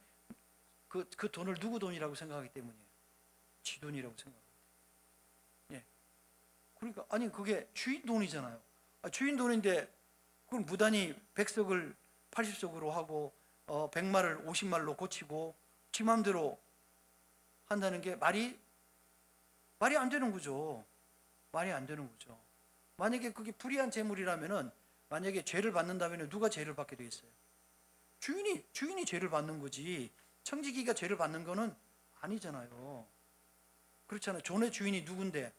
그 돈을 누구 돈이라고 생각하기 때문이에요. 지 돈이라고 생각해요. 예. 그러니까 아니 그게 주인 돈이잖아요. 주인 돈인데 그걸 무단히 100석을 80석으로 하고 100말을 50말로 고치고 지 마음대로 한다는 게 말이 안 되는 거죠. 말이 안 되는 거죠. 만약에 그게 불의한 재물이라면은, 만약에 죄를 받는다면 누가 죄를 받게 돼 있어요? 주인이 죄를 받는 거지. 청지기가 죄를 받는 거는 아니잖아요. 그렇잖아요. 돈의 주인이 누군데?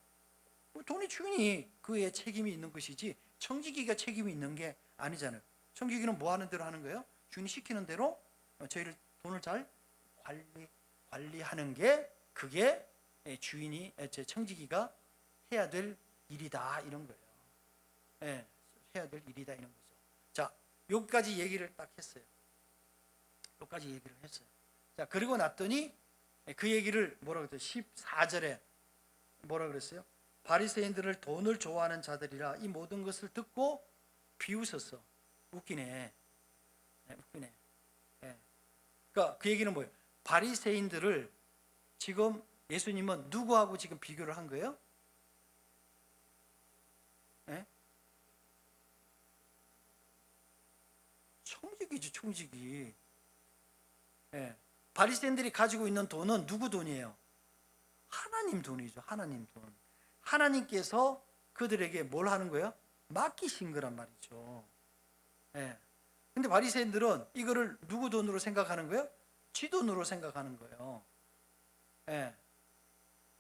돈의 주인이 그의 책임이 있는 것이지 청지기가 책임이 있는 게 아니잖아요. 청지기는 뭐 하는 대로 하는 거예요? 주인이 시키는 대로 돈을 잘 관리하는 게, 그게 청지기가 해야 될 일이다 이런 거예요. 해야 될 일이다 이런 거죠. 자, 여기까지 얘기를 딱 했어요. 여기까지 얘기를 했어요. 자, 그리고 났더니 그 얘기를 뭐라 그랬어요? 14절에 뭐라 그랬어요? 바리새인들을 돈을 좋아하는 자들이라 이 모든 것을 듣고 비웃었어. 웃기네. 웃기네. 그러니까 그 얘기는 뭐예요? 바리새인들을 지금 예수님은 누구하고 지금 비교를 한 거예요? 청지기죠, 청지기. 바리새인들이 가지고 있는 돈은 누구 돈이에요? 하나님 돈이죠, 하나님 돈. 하나님께서 그들에게 뭘 하는 거예요? 맡기신 거란 말이죠. 근데 바리새인들은 이거를 누구 돈으로 생각하는 거예요? 지 돈으로 생각하는 거예요.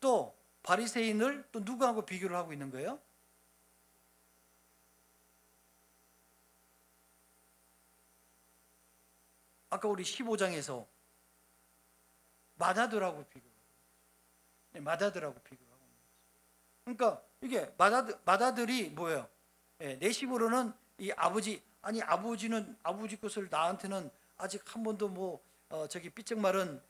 또 바리새인을 또 누구하고 비교를 하고 있는 거예요? 아까 우리 15장에서 마다들하고 마다들하고 비교하고 있는 거죠. 그러니까 이게 마다들이 뭐예요? 내 심으로는 이 아버지는 아버지 것을 나한테는 아직 한 번도 삐쩍 마른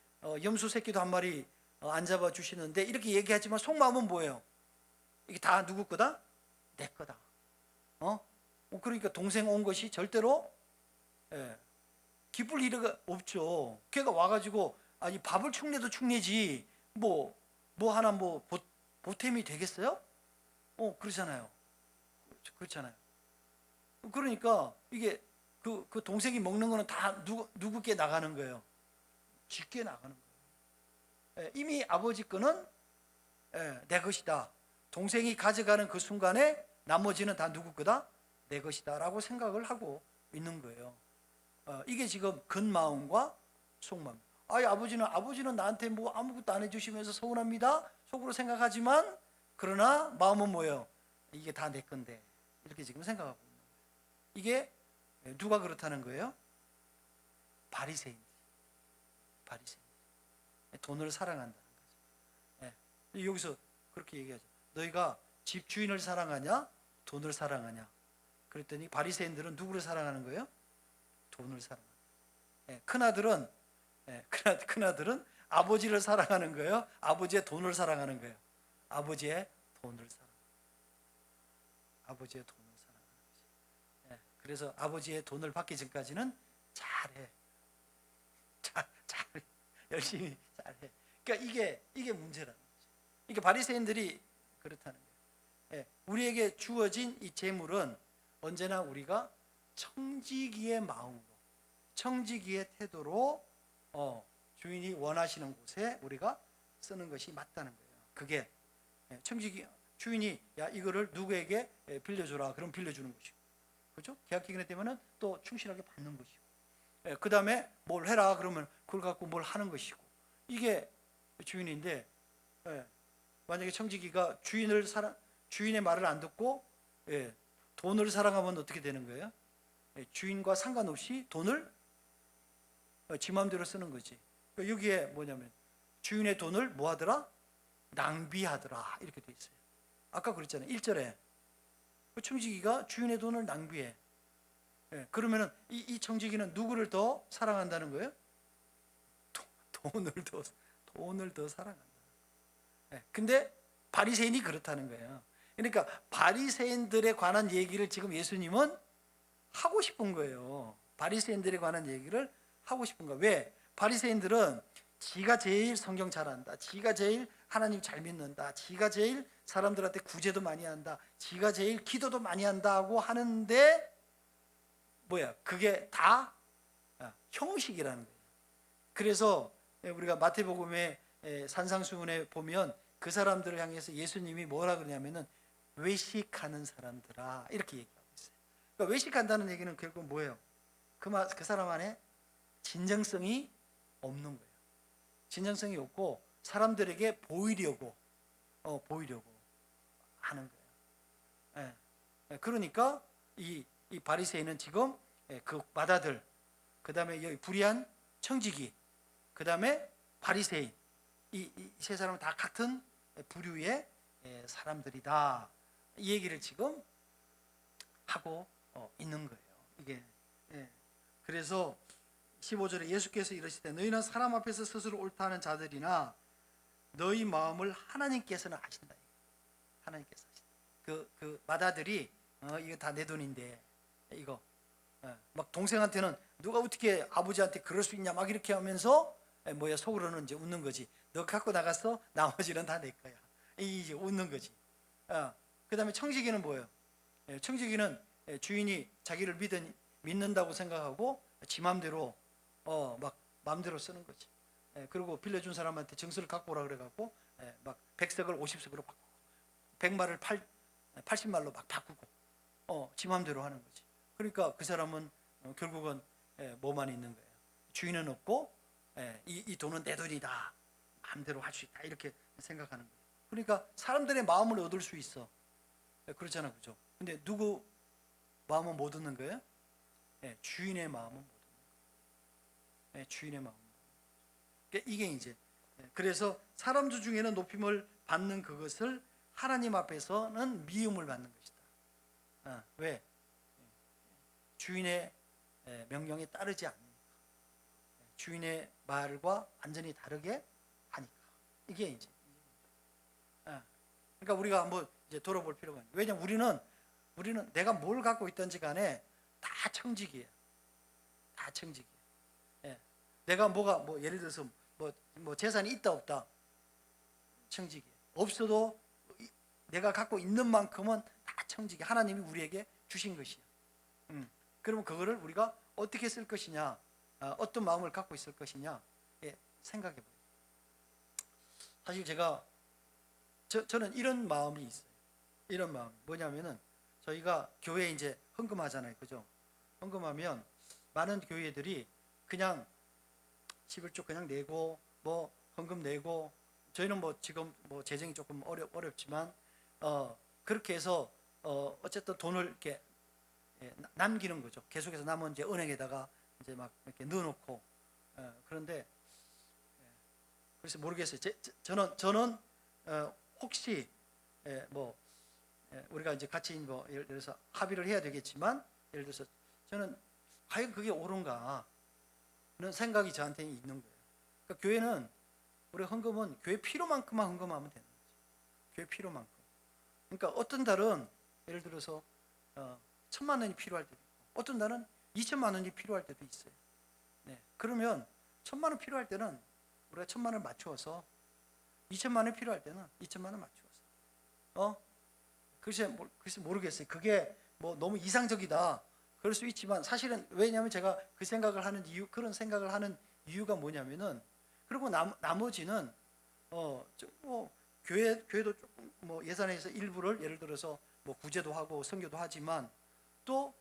염소 새끼도 한 마리 안 잡아 주시는데 이렇게 얘기하지만 속마음은 뭐예요? 이게 다 누구 거다? 내 거다. 그러니까 동생 온 것이 절대로 기쁠 일이 없죠. 걔가 와가지고 밥을 축내도 축내지 하나 보탬이 되겠어요? 그렇잖아요. 그렇잖아요. 그러니까 이게 그 동생이 먹는 거는 다 누구께 나가는 거예요? 쥐께 나가는 이미 아버지 거는 내 것이다. 동생이 가져가는 그 순간에 나머지는 다 누구 거다? 내 것이다 라고 생각을 하고 있는 거예요. 이게 지금 근마음과 속마음. 아버지는 나한테 뭐 아무것도 안 해주시면서 서운합니다 속으로 생각하지만, 그러나 마음은 뭐예요? 이게 다 내 건데, 이렇게 지금 생각하고 있는 거예요. 이게 누가 그렇다는 거예요? 바리새인들. 돈을 사랑한다는 거죠. 여기서 그렇게 얘기하죠. 너희가 집 주인을 사랑하냐, 돈을 사랑하냐? 그랬더니 바리새인들은 누구를 사랑하는 거예요? 돈을 사랑하는 거예요. 큰아들은 아버지를 사랑하는 거예요? 아버지의 돈을 사랑하는 거예요? 아버지의 돈을 사랑하는 거죠. 그래서 아버지의 돈을 받기 전까지는 잘해. 열심히 잘해. 그러니까 이게 문제라는 거죠. 이게 바리새인들이 그렇다는 거예요. 우리에게 주어진 이 재물은 언제나 우리가 청지기의 마음으로, 청지기의 태도로 주인이 원하시는 곳에 우리가 쓰는 것이 맞다는 거예요. 그게 청지기 주인이 야 이거를 누구에게 빌려줘라, 그럼 빌려주는 것이고, 그렇죠? 계약 기간이 되면은 또 충실하게 받는 것이고, 그 다음에 뭘 해라 그러면 그걸 갖고 뭘 하는 것이고, 이게 주인인데, 만약에 청지기가 주인의 말을 안 듣고 돈을 사랑하면 어떻게 되는 거예요? 주인과 상관없이 돈을 지 마음대로 쓰는 거지. 여기에 뭐냐면 주인의 돈을 뭐 하더라? 낭비하더라, 이렇게 돼 있어요. 아까 그랬잖아요. 1절에 그 청지기가 주인의 돈을 낭비해. 그러면은 이 청지기는 누구를 더 사랑한다는 거예요? 돈을 더 사랑한다. 근데 바리새인이 그렇다는 거예요. 그러니까 바리새인들에 관한 얘기를 지금 예수님은 하고 싶은 거예요. 바리새인들에 관한 얘기를 하고 싶은 거예요. 왜? 바리새인들은 지가 제일 성경 잘 안다, 지가 제일 하나님 잘 믿는다, 지가 제일 사람들한테 구제도 많이 한다, 지가 제일 기도도 많이 한다고 하는데 그게 다 형식이라는 거예요. 그래서 우리가 마태복음의 산상수훈에 보면 그 사람들을 향해서 예수님이 뭐라 그러냐면은 외식하는 사람들아, 이렇게 얘기하고 있어요. 그러니까 외식한다는 얘기는 결국 뭐예요? 그 사람 안에 진정성이 없는 거예요. 진정성이 없고 사람들에게 보이려고 하는 거예요. 그러니까 이 바리새인은 지금 그 맏아들, 그 다음에 여기 불의한 청지기, 그 다음에 바리새인, 이 세 사람은 다 같은 부류의 사람들이다, 이 얘기를 지금 하고 있는 거예요. 이게 그래서 15절에 예수께서 이르시되 너희는 사람 앞에서 스스로 옳다 하는 자들이나 너희 마음을 하나님께서는 아신다. 하나님께서 아신다. 그 맏아들이 이거 다 내 돈인데 이거 막 동생한테는 누가 어떻게 아버지한테 그럴 수 있냐 막 이렇게 하면서 속으로는 이제 웃는 거지. 너 갖고 나갔어? 나머지는 다 내 거야. 이제 웃는 거지. 그 다음에 청지기는 뭐예요? 청지기는 주인이 자기를 믿는다고 생각하고 지 맘대로 막 마음대로 쓰는 거지. 그리고 빌려준 사람한테 증서를 갖고 오라 그래갖고 막 100석을 50석으로 바꾸고 100말을 80말로 막 바꾸고 지 맘대로 하는 거지. 그러니까 그 사람은 결국은 뭐만 있는 거예요? 주인은 없고 이 돈은 내 돈이다, 마음대로 할 수 있다, 이렇게 생각하는 거예요. 그러니까 사람들의 마음을 얻을 수 있어. 그렇잖아, 그죠? 근데 누구 마음은 못 얻는 거예요? 주인의 마음은 못 얻는 거예요. 주인의 마음은. 이게 이제 그래서 사람들 중에는 높임을 받는 그것을 하나님 앞에서는 미움을 받는 것이다. 왜? 주인의 명령에 따르지 않으니까, 주인의 말과 완전히 다르게 하니까. 이게 이제 그러니까 우리가 한번 이제 돌아볼 필요가 있는. 왜냐하면 우리는 내가 뭘 갖고 있든지 간에 다 청지기예요. 다 청지기예요. 내가 예를 들어서 뭐 재산이 있다 없다, 청지기예요. 없어도 내가 갖고 있는 만큼은 다 청지기. 하나님이 우리에게 주신 것이야. 그러면 그거를 우리가 어떻게 쓸 것이냐, 어떤 마음을 갖고 있을 것이냐, 생각해 보세요. 사실 제가 저는 이런 마음이 있어요. 이런 마음 뭐냐면은 저희가 교회에 이제 헌금하잖아요, 그죠? 헌금하면 많은 교회들이 그냥 11조 그냥 내고 뭐 헌금 내고 저희는 뭐 지금 뭐 재정이 조금 어렵지만 그렇게 해서 어쨌든 돈을 이렇게 남기는 거죠. 계속해서 남은 이제 은행에다가 이제 막 이렇게 넣어놓고 그런데 그래서 모르겠어요. 저는 혹시 뭐 우리가 이제 같이 뭐 예를 들어서 합의를 해야 되겠지만 예를 들어서 저는 과연 그게 옳은가 하는 생각이 저한테 있는 거예요. 그러니까 교회는 우리 헌금은 교회 필요만큼만 헌금하면 되는 거죠. 교회 필요만큼. 그러니까 어떤 달은 예를 들어서 1,000만 원이 필요할 때도 있고 어떤 달은 2천만 원이 필요할 때도 있어요. 네. 그러면 1,000만 원 필요할 때는 우리가 1,000만 원을 맞추어서 2천만 원 필요할 때는 2천만 원 맞추어서 글쎄 모르겠어요. 그게 뭐 너무 이상적이다 그럴 수 있지만 사실은 왜냐하면 제가 그 생각을 하는 이유 그런 생각을 하는 이유가 뭐냐면은 그리고 나머지는 뭐 교회도 조금 뭐 예산에서 일부를 예를 들어서 뭐 구제도 하고 선교도 하지만 또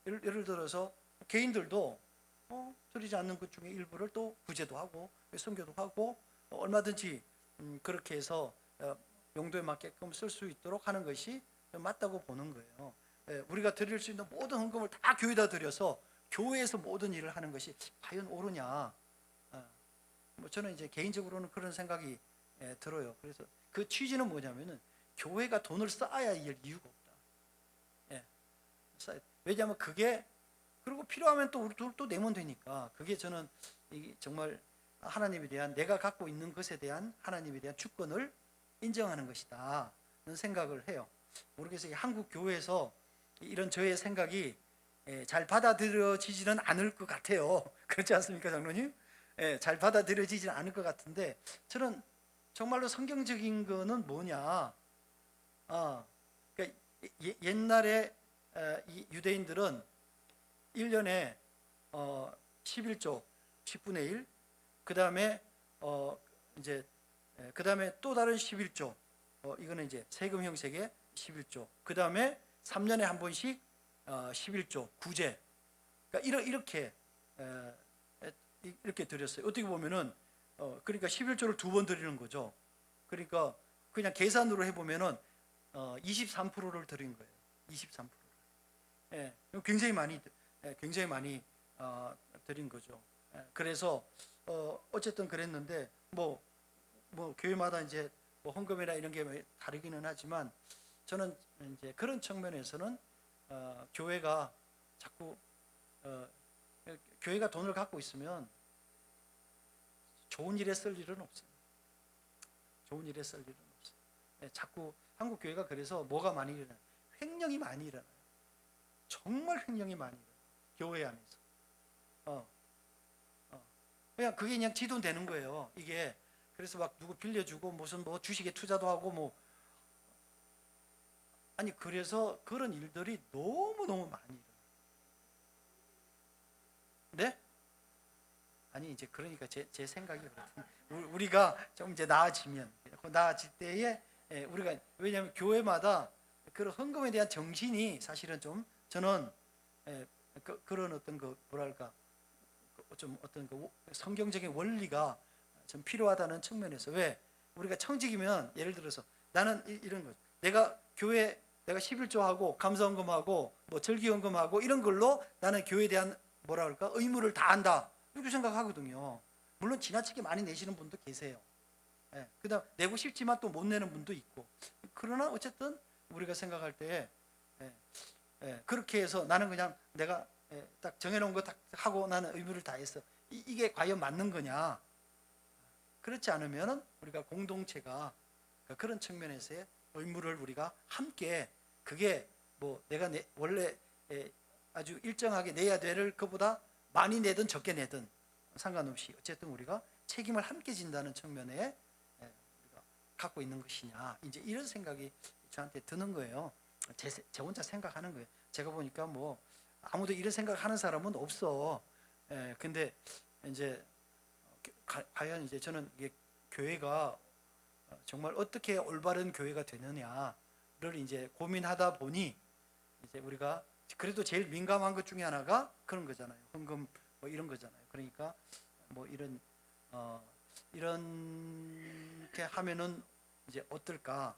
예를 들어서 개인들도 드리지 않는 것 중에 일부를 또 구제도 하고 선교도 하고 얼마든지 그렇게 해서 용도에 맞게끔 쓸 수 있도록 하는 것이 맞다고 보는 거예요. 우리가 드릴 수 있는 모든 헌금을 다 교회에다 드려서 교회에서 모든 일을 하는 것이 과연 옳으냐? 뭐 저는 이제 개인적으로는 그런 생각이 들어요. 그래서 그 취지는 뭐냐면은 교회가 돈을 쌓아야 할 이유가 없다. 왜냐하면 그게 그리고 필요하면 또 우리 또 내면 되니까 그게 저는 정말 하나님에 대한 내가 갖고 있는 것에 대한 하나님에 대한 주권을 인정하는 것이다 는 생각을 해요. 모르겠어요. 한국 교회에서 이런 저의 생각이 잘 받아들여지지는 않을 것 같아요. 그렇지 않습니까, 장로님? 잘 받아들여지지는 않을 것 같은데 저는 정말로 성경적인 거는 뭐냐? 그러니까 옛날에 이 유대인들은 1년에 11조 10분의 1, 그 다음에 이제 그 다음에 또 다른 11조, 이거는 이제 세금 형식의 11조, 그 다음에 3년에 한 번씩 11조 구제. 그러니까 이렇게 드렸어요. 어떻게 보면은 그러니까 11조를 두 번 드리는 거죠. 그러니까 그냥 계산으로 해보면은 23%를 드린 거예요. 23%를. 굉장히 많이 드린 거죠. 그래서 어쨌든 그랬는데 뭐 교회마다 이제 뭐 헌금이나 이런 게 다르기는 하지만 저는 이제 그런 측면에서는 교회가 자꾸 교회가 돈을 갖고 있으면 좋은 일에 쓸 일은 없어요. 좋은 일에 쓸 일은 없어요. 자꾸 한국 교회가 그래서 뭐가 많이 일어나요? 횡령이 많이 일어나요. 정말 횡령이 많이 일어나요. 교회 안에서. 그냥 지돈되는 거예요. 이게 그래서 막 누구 빌려주고 무슨 뭐 주식에 투자도 하고 뭐 아니 그래서 그런 일들이 너무 많이 일어나요. 네? 아니 이제 그러니까 제 생각이 그렇습니다. 우리가 좀 이제 나아질 때에 우리가 왜냐하면 교회마다 그런 헌금에 대한 정신이 사실은 좀 저는 그런 어떤 그 뭐랄까 좀 어떤 그 성경적인 원리가 좀 필요하다는 측면에서 왜 우리가 청직이면 예를 들어서 나는 이런 거 내가 11조하고 감사헌금하고 뭐 절기헌금하고 이런 걸로 나는 교회에 대한 뭐라 그럴까 의무를 다한다 이렇게 생각하거든요. 물론 지나치게 많이 내시는 분도 계세요. 그다음 내고 싶지만 또 못 내는 분도 있고 그러나 어쨌든 우리가 생각할 때 그렇게 해서 나는 그냥 내가 딱 정해놓은 거 딱 하고 나는 의무를 다했어. 이게 과연 맞는 거냐? 그렇지 않으면 우리가 공동체가 그런 측면에서의 의무를 우리가 함께 그게 뭐 내가 원래 아주 일정하게 내야 될 것보다 많이 내든 적게 내든 상관없이 어쨌든 우리가 책임을 함께 진다는 측면에 우리가 갖고 있는 것이냐 이제 이런 생각이 저한테 드는 거예요. 제 혼자 생각하는 거예요. 제가 보니까 뭐 아무도 이런 생각하는 사람은 없어. 근데 이제 과연 이제 저는 이게 교회가 정말 어떻게 올바른 교회가 되느냐를 이제 고민하다 보니 이제 우리가 그래도 제일 민감한 것 중에 하나가 그런 거잖아요. 헌금 뭐 이런 거잖아요. 그러니까 뭐 이렇게 하면은 이제 어떨까?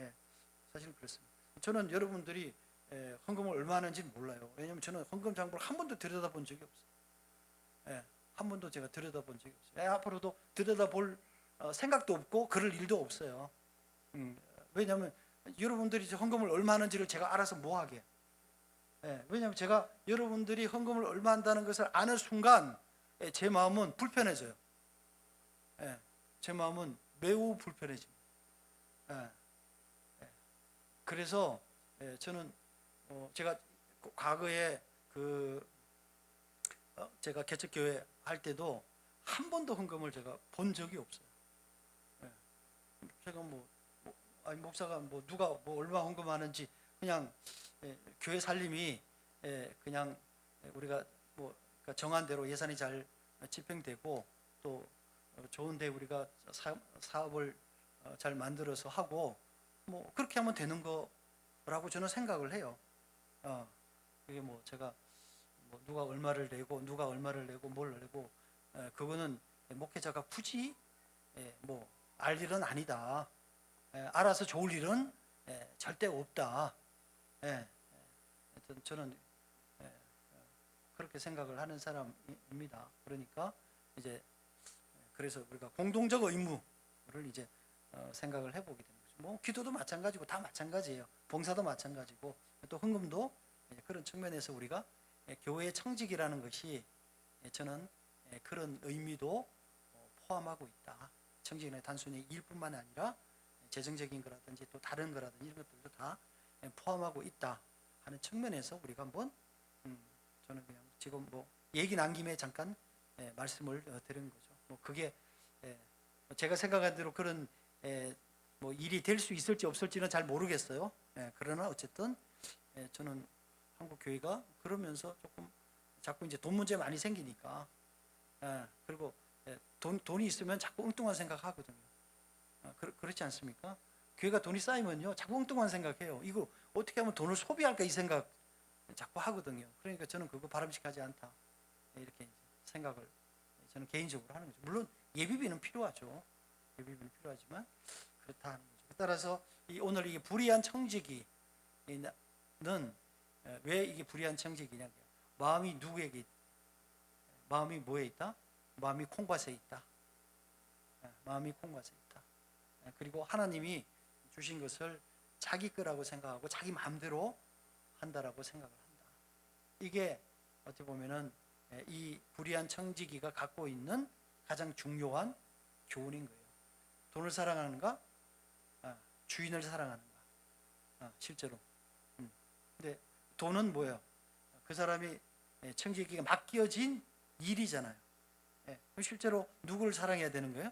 예, 사실 그렇습니다. 저는 여러분들이 헌금을 얼마 하는지 몰라요. 왜냐하면 저는 헌금 장부를 한 번도 들여다본 적이 없어요. 한 번도 제가 들여다본 적이 없어요. 앞으로도 들여다볼 생각도 없고 그럴 일도 없어요. 왜냐하면 여러분들이 헌금을 얼마 하는지를 제가 알아서 뭐 하게? 왜냐하면 제가 여러분들이 헌금을 얼마 한다는 것을 아는 순간 제 마음은 불편해져요. 제 마음은 매우 불편해집니다. 그래서 저는 제가 과거에 제가 개척교회 할 때도 한 번도 헌금을 제가 본 적이 없어요. 제가 아니 목사가 누가 얼마 헌금하는지 그냥 교회 살림이 그냥 우리가 그러니까 정한 대로 예산이 잘 집행되고 또 좋은데 우리가 사업을 잘 만들어서 하고 그렇게 하면 되는 거라고 저는 생각을 해요. 그게 제가 누가 얼마를 내고 누가 얼마를 내고 뭘 내고 그거는 목회자가 굳이 알 일은 아니다. 알아서 좋을 일은 절대 없다. 하여튼 저는 그렇게 생각을 하는 사람입니다. 그러니까 이제 그래서 우리가 공동적 의무를 이제 생각을 해보게 되는 거죠. 기도도 마찬가지고 다 마찬가지예요. 봉사도 마찬가지고 또 헌금도 그런 측면에서 우리가 교회의 청직이라는 것이 저는 그런 의미도 포함하고 있다. 청직은 단순히 일뿐만 아니라 재정적인 거라든지 또 다른 거라든지 이런 것들도 다 포함하고 있다 하는 측면에서 우리가 한번 저는 그냥 지금 얘기 난 김에 잠깐 말씀을 드린 거죠. 그게 제가 생각한 대로 그런 일이 될 수 있을지 없을지는 잘 모르겠어요. 그러나 어쨌든 저는 한국 교회가 그러면서 조금 자꾸 이제 돈 문제 많이 생기니까 그리고 돈이 있으면 자꾸 엉뚱한 생각하거든요. 그렇지 않습니까? 교회가 돈이 쌓이면요 자꾸 엉뚱한 생각해요. 이거 어떻게 하면 돈을 소비할까 이 생각 자꾸 하거든요. 그러니까 저는 그거 바람직하지 않다 이렇게 생각을 저는 개인적으로 하는 거죠. 물론 예비비는 필요하죠. 예비비는 필요하지만 그렇다 하는 거죠. 따라서 오늘 이 불의한 청지기는 왜 이게 불의한 청지기냐? 마음이 누구에게 있다? 마음이 뭐에 있다? 마음이 콩밭에 있다. 마음이 콩밭에 있다. 그리고 하나님이 주신 것을 자기 거라고 생각하고 자기 마음대로 한다라고 생각을 한다. 이게 어떻게 보면은 이 불의한 청지기가 갖고 있는 가장 중요한 교훈인 거예요. 돈을 사랑하는가? 주인을 사랑하는가? 실제로. 근데 돈은 뭐예요? 그 사람이 청지기가 맡겨진 일이잖아요. 실제로 누구를 사랑해야 되는 거예요?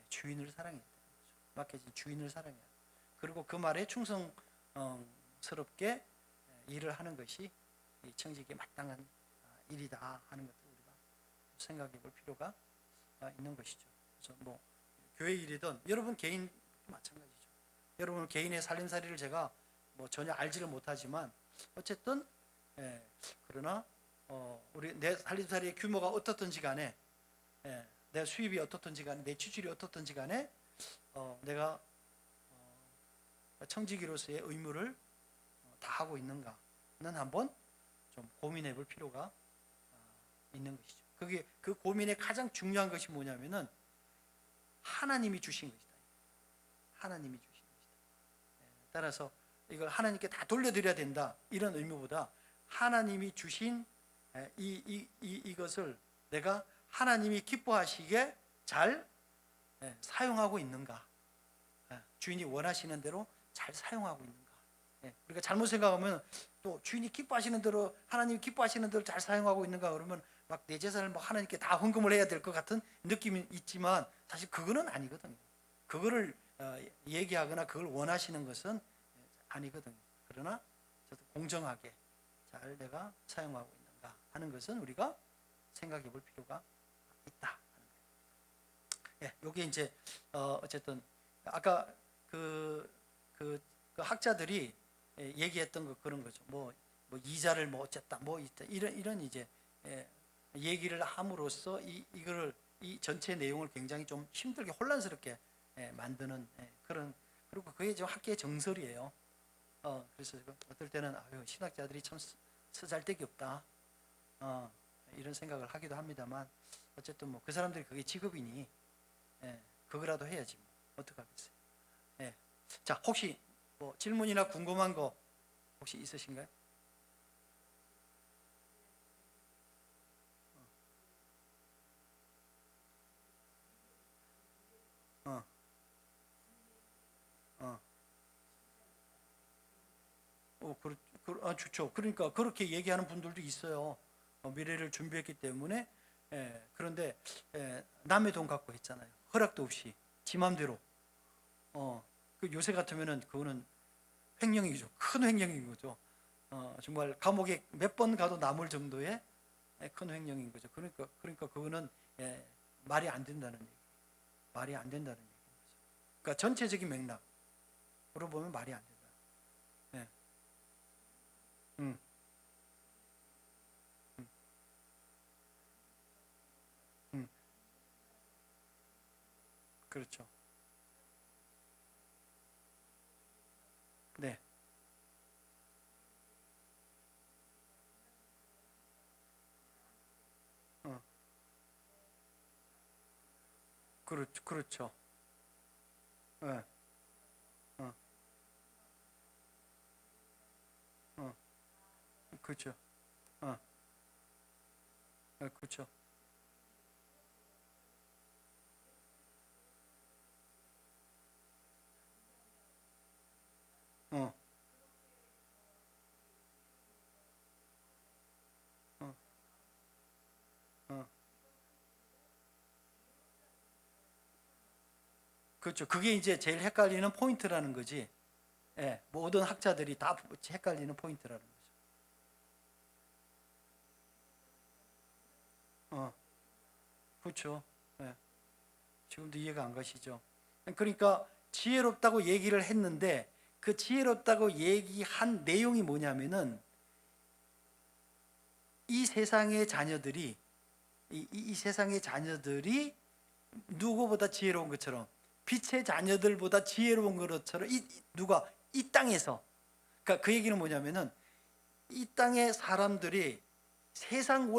주인을 사랑해야 되는 거죠. 맡겨진 주인을 사랑해야 돼요. 그리고 그 말에 충성스럽게 일을 하는 것이 이 청지기에 마땅한 일이다 하는 것을 우리가 생각해 볼 필요가 있는 것이죠. 그래서 교회 일이든 여러분 개인 마찬가지죠. 여러분 개인의 살림살이를 제가 전혀 알지를 못하지만 어쨌든 그러나 우리 내 살림살이의 규모가 어떻든지 간에 내 수입이 어떻든지 간에 내 지출이 어떻든지 간에 내가 청지기로서의 의무를 다하고 있는가는 한번 좀 고민해 볼 필요가 있는 것이죠. 그게 그 고민의 가장 중요한 것이 뭐냐면은 하나님이 주신 것이다. 하나님이 주신 것이다. 따라서 이걸 하나님께 다 돌려드려야 된다 이런 의무보다 하나님이 주신 이것을 내가 하나님이 기뻐하시게 잘 사용하고 있는가, 주인이 원하시는 대로 잘 사용하고 있는가. 우리가 잘못 생각하면 또 주인이 기뻐하시는 대로 하나님이 기뻐하시는 대로 잘 사용하고 있는가 그러면 막 내 재산을 하나님께 다 헌금을 해야 될 것 같은 느낌이 있지만 사실 그거는 아니거든요. 그거를 얘기하거나 그걸 원하시는 것은 아니거든요. 그러나 공정하게 잘 내가 사용하고 있는가 하는 것은 우리가 생각해 볼 필요가 있다. 예, 요게 이제 어쨌든 아까 그 학자들이 얘기했던 거 그런 거죠. 뭐 이자를 뭐 어쨌다 뭐 있다 이런 이제 얘기를 함으로써 이거를 이 전체 내용을 굉장히 좀 힘들게 혼란스럽게 만드는 그런, 그리고 그게 좀 학계의 정설이에요. 그래서 어떨 때는 아유, 신학자들이 참 쓰잘데기 없다 이런 생각을 하기도 합니다만, 어쨌든 뭐 그 사람들이 그게 직업이니 그거라도 해야지 뭐 어떡하겠어요. 예. 자, 혹시 뭐 질문이나 궁금한 거 혹시 있으신가요? 어, 어, 좋죠. 그러니까 그렇게 얘기하는 분들도 있어요. 미래를 준비했기 때문에. 그런데 남의 돈 갖고 했잖아요. 허락도 없이 지 맘대로. 그 요새 같으면은 그거는 횡령이죠. 큰 횡령인 거죠. 정말 감옥에 몇 번 가도 남을 정도의 큰 횡령인 거죠. 그러니까 그거는 말이 안 된다는 얘기. 말이 안 된다는 얘기인 거죠. 그러니까 전체적인 맥락으로 보면 말이 안 된다. 예. 음, 음, 음, 그렇죠. 네, 어, 그렇죠. 예, 어, 어, 그렇죠. 어, 그렇죠. 어, 어, 어, 그렇죠. 그게 이제 제일 헷갈리는 포인트라는 거지. 모든 학자들이 다 헷갈리는 포인트라는 거죠. 어, 그렇죠. 예, 지금도 이해가 안 가시죠? 그러니까 지혜롭다고 얘기를 했는데 그 지혜롭다고 얘기한 내용이 뭐냐면은 이 세상의 자녀들이 이 세상의 자녀들이 누구보다 지혜로운 것처럼, 빛의 자녀들보다 지혜로운 것처럼 누가 이 땅에서, 그러니까 그 얘기는 뭐냐면은 이 땅의 사람들이 세상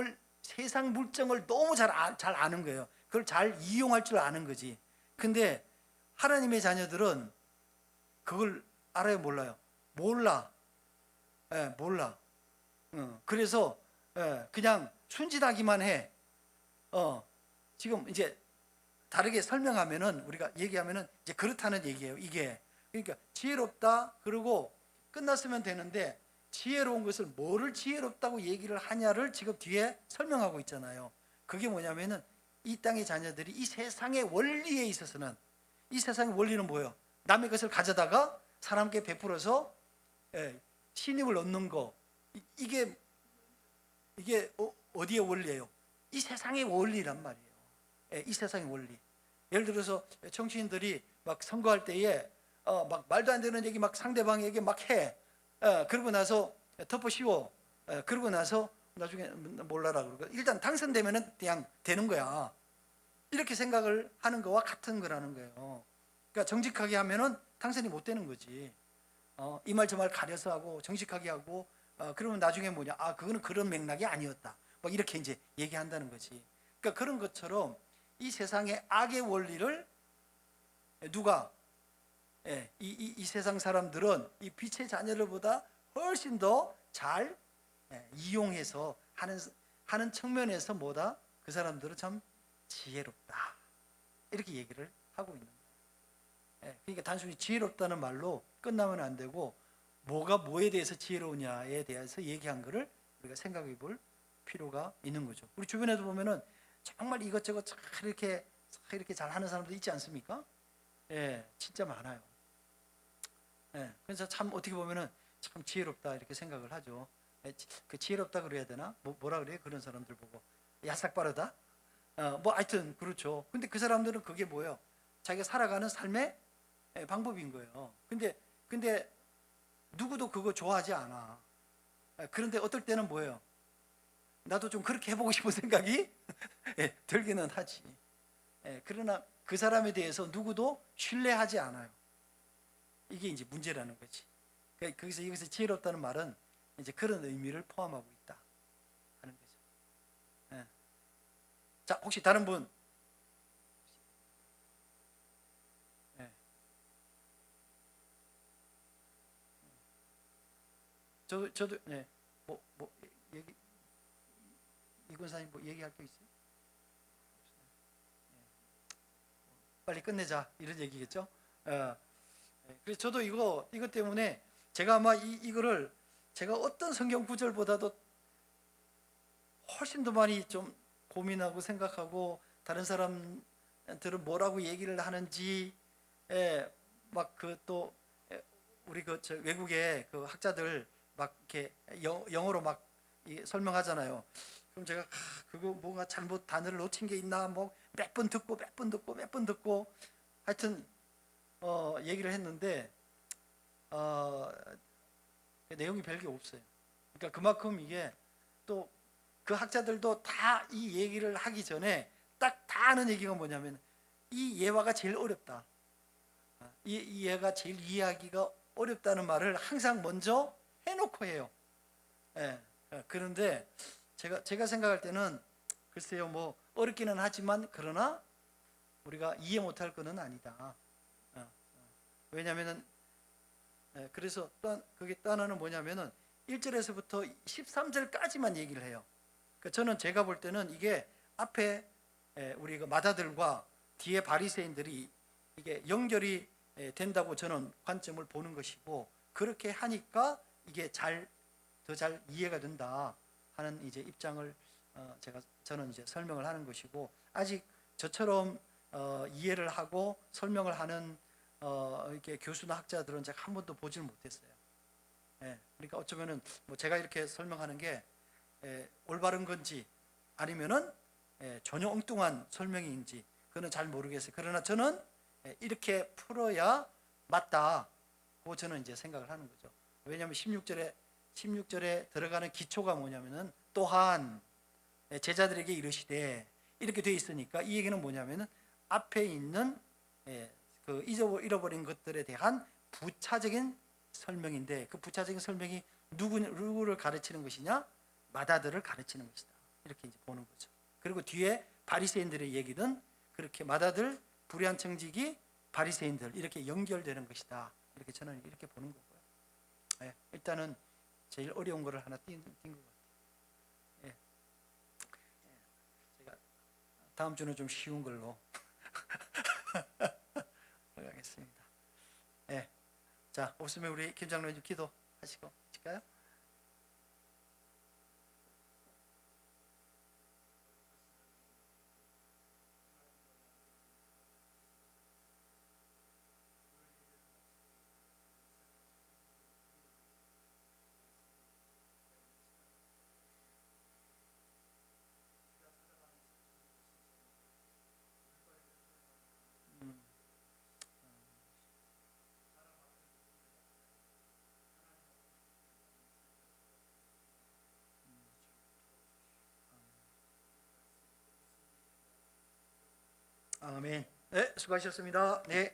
물정을 너무 잘 아는 거예요. 그걸 잘 이용할 줄 아는 거지. 근데 하나님의 자녀들은 그걸 알아요, 몰라요? 몰라. 몰라. 그래서 그냥 순진하기만 해. 지금 이제 다르게 설명하면은, 우리가 얘기하면은 이제 그렇다는 얘기예요. 이게 그러니까 지혜롭다 그러고 끝났으면 되는데, 지혜로운 것을 뭐를 지혜롭다고 얘기를 하냐를 지금 뒤에 설명하고 있잖아요. 그게 뭐냐면은 이 땅의 자녀들이 이 세상의 원리에 있어서는, 이 세상의 원리는 뭐예요? 남의 것을 가져다가 사람께 베풀어서 신임을 얻는 거. 이게 어디의 원리예요? 이 세상의 원리란 말이에요. 이 세상의 원리. 예를 들어서 정치인들이 막 선거할 때에 막 말도 안 되는 얘기 막 상대방에게 막 해. 그러고 나서 덮어 씌워. 그러고 나서 나중에 몰라라 그러고 일단 당선되면은 그냥 되는 거야. 이렇게 생각을 하는 거와 같은 거라는 거예요. 그러니까 정직하게 하면은 당선이 못 되는 거지. 이 말 저 말 가려서 하고 정직하게 하고 그러면 나중에 뭐냐, 그거는 그런 맥락이 아니었다, 막 이렇게 이제 얘기한다는 거지. 그러니까 그런 것처럼 이 세상의 악의 원리를 누가 이 세상 사람들은 이 빛의 자녀들보다 훨씬 더 잘 이용해서 하는 측면에서 뭐다, 그 사람들은 참 지혜롭다, 이렇게 얘기를 하고 있는 거예요. 그러니까 단순히 지혜롭다는 말로 끝나면 안 되고, 뭐가 뭐에 대해서 지혜로우냐에 대해서 얘기한 거를 우리가 생각해 볼 필요가 있는 거죠. 우리 주변에도 보면은 정말 이것저것 이렇게 잘 하는 사람도 있지 않습니까? 진짜 많아요. 그래서 참 어떻게 보면은 참 지혜롭다 이렇게 생각을 하죠. 그 지혜롭다 그래야 되나? 뭐라 그래요? 그런 사람들 보고 야삭 빠르다? 뭐 하여튼 그렇죠. 근데 그 사람들은 그게 뭐예요? 자기가 살아가는 삶의 방법인 거예요. 근데 누구도 그거 좋아하지 않아. 그런데 어떨 때는 뭐예요? 나도 좀 그렇게 해보고 싶은 생각이 들기는 하지. 그러나 그 사람에 대해서 누구도 신뢰하지 않아요. 이게 이제 문제라는 거지. 그러니까 여기서 지혜롭다는 말은 이제 그런 의미를 포함하고 있다 하는 거죠. 자, 혹시 다른 분? 저도 뭐 얘기 이권사님 뭐 얘기할 게 있어요? 빨리 끝내자 이런 얘기겠죠? 그래서 저도 이것 때문에 제가 아마 이거를 제가 어떤 성경 구절보다도 훨씬 더 많이 좀 고민하고 생각하고 다른 사람들은 뭐라고 얘기를 하는지 막 그 또 우리 저 외국의 그 학자들 막 이렇게 영어로 막 설명하잖아요. 그럼 제가 그거 뭔가 잘못 단어를 놓친 게 있나 뭐 몇 번 듣고 몇 번 듣고 몇 번 듣고 하여튼 얘기를 했는데 내용이 별게 없어요. 그러니까 그만큼 이게 또 그 학자들도 다 이 얘기를 하기 전에 딱 다 하는 얘기가 뭐냐면 이 예화가 제일 어렵다. 이 예가 제일 이해하기가 어렵다는 말을 항상 먼저 해놓고 해요. 그런데 제가 생각할 때는 글쎄요, 뭐 어렵기는 하지만 그러나 우리가 이해 못할 거는 아니다. 왜냐하면은 그래서 그게 또 하나는 뭐냐면은 1절에서부터 13절까지만 얘기를 해요. 저는 제가 볼 때는 이게 앞에 우리 그 마다들과 뒤에 바리새인들이 이게 연결이 된다고 저는 관점을 보는 것이고 그렇게 하니까 이게 더 잘 이해가 된다 하는 이제 입장을 저는 이제 설명을 하는 것이고 아직 저처럼 이해를 하고 설명을 하는 이렇게 교수나 학자들은 제가 한 번도 보지를 못했어요. 그러니까 어쩌면은 뭐 제가 이렇게 설명하는 게 올바른 건지 아니면은 전혀 엉뚱한 설명인지 그거는 잘 모르겠어요. 그러나 저는 이렇게 풀어야 맞다고 저는 이제 생각을 하는 거죠. 왜냐하면 16절에 들어가는 기초가 뭐냐면은 또한 제자들에게 이르시되 이렇게 돼 있으니까 이 얘기는 뭐냐면은 앞에 있는 그 잃어버린 것들에 대한 부차적인 설명인데 그 부차적인 설명이 누구를 가르치는 것이냐? 마다들을 가르치는 것이다. 이렇게 이제 보는 거죠. 그리고 뒤에 바리새인들의 얘기든 그렇게 마다들, 불의한 청지기, 바리새인들 이렇게 연결되는 것이다. 이렇게 저는 이렇게 보는 거고요. 일단은 제일 어려운 거를 하나 띈 것 같아요. 제가 다음 주는 좀 쉬운 걸로 들어가겠습니다. 자, 없으면 우리 김 장로님 기도하시고 하실까요? 아멘. 네, 수고하셨습니다. 네.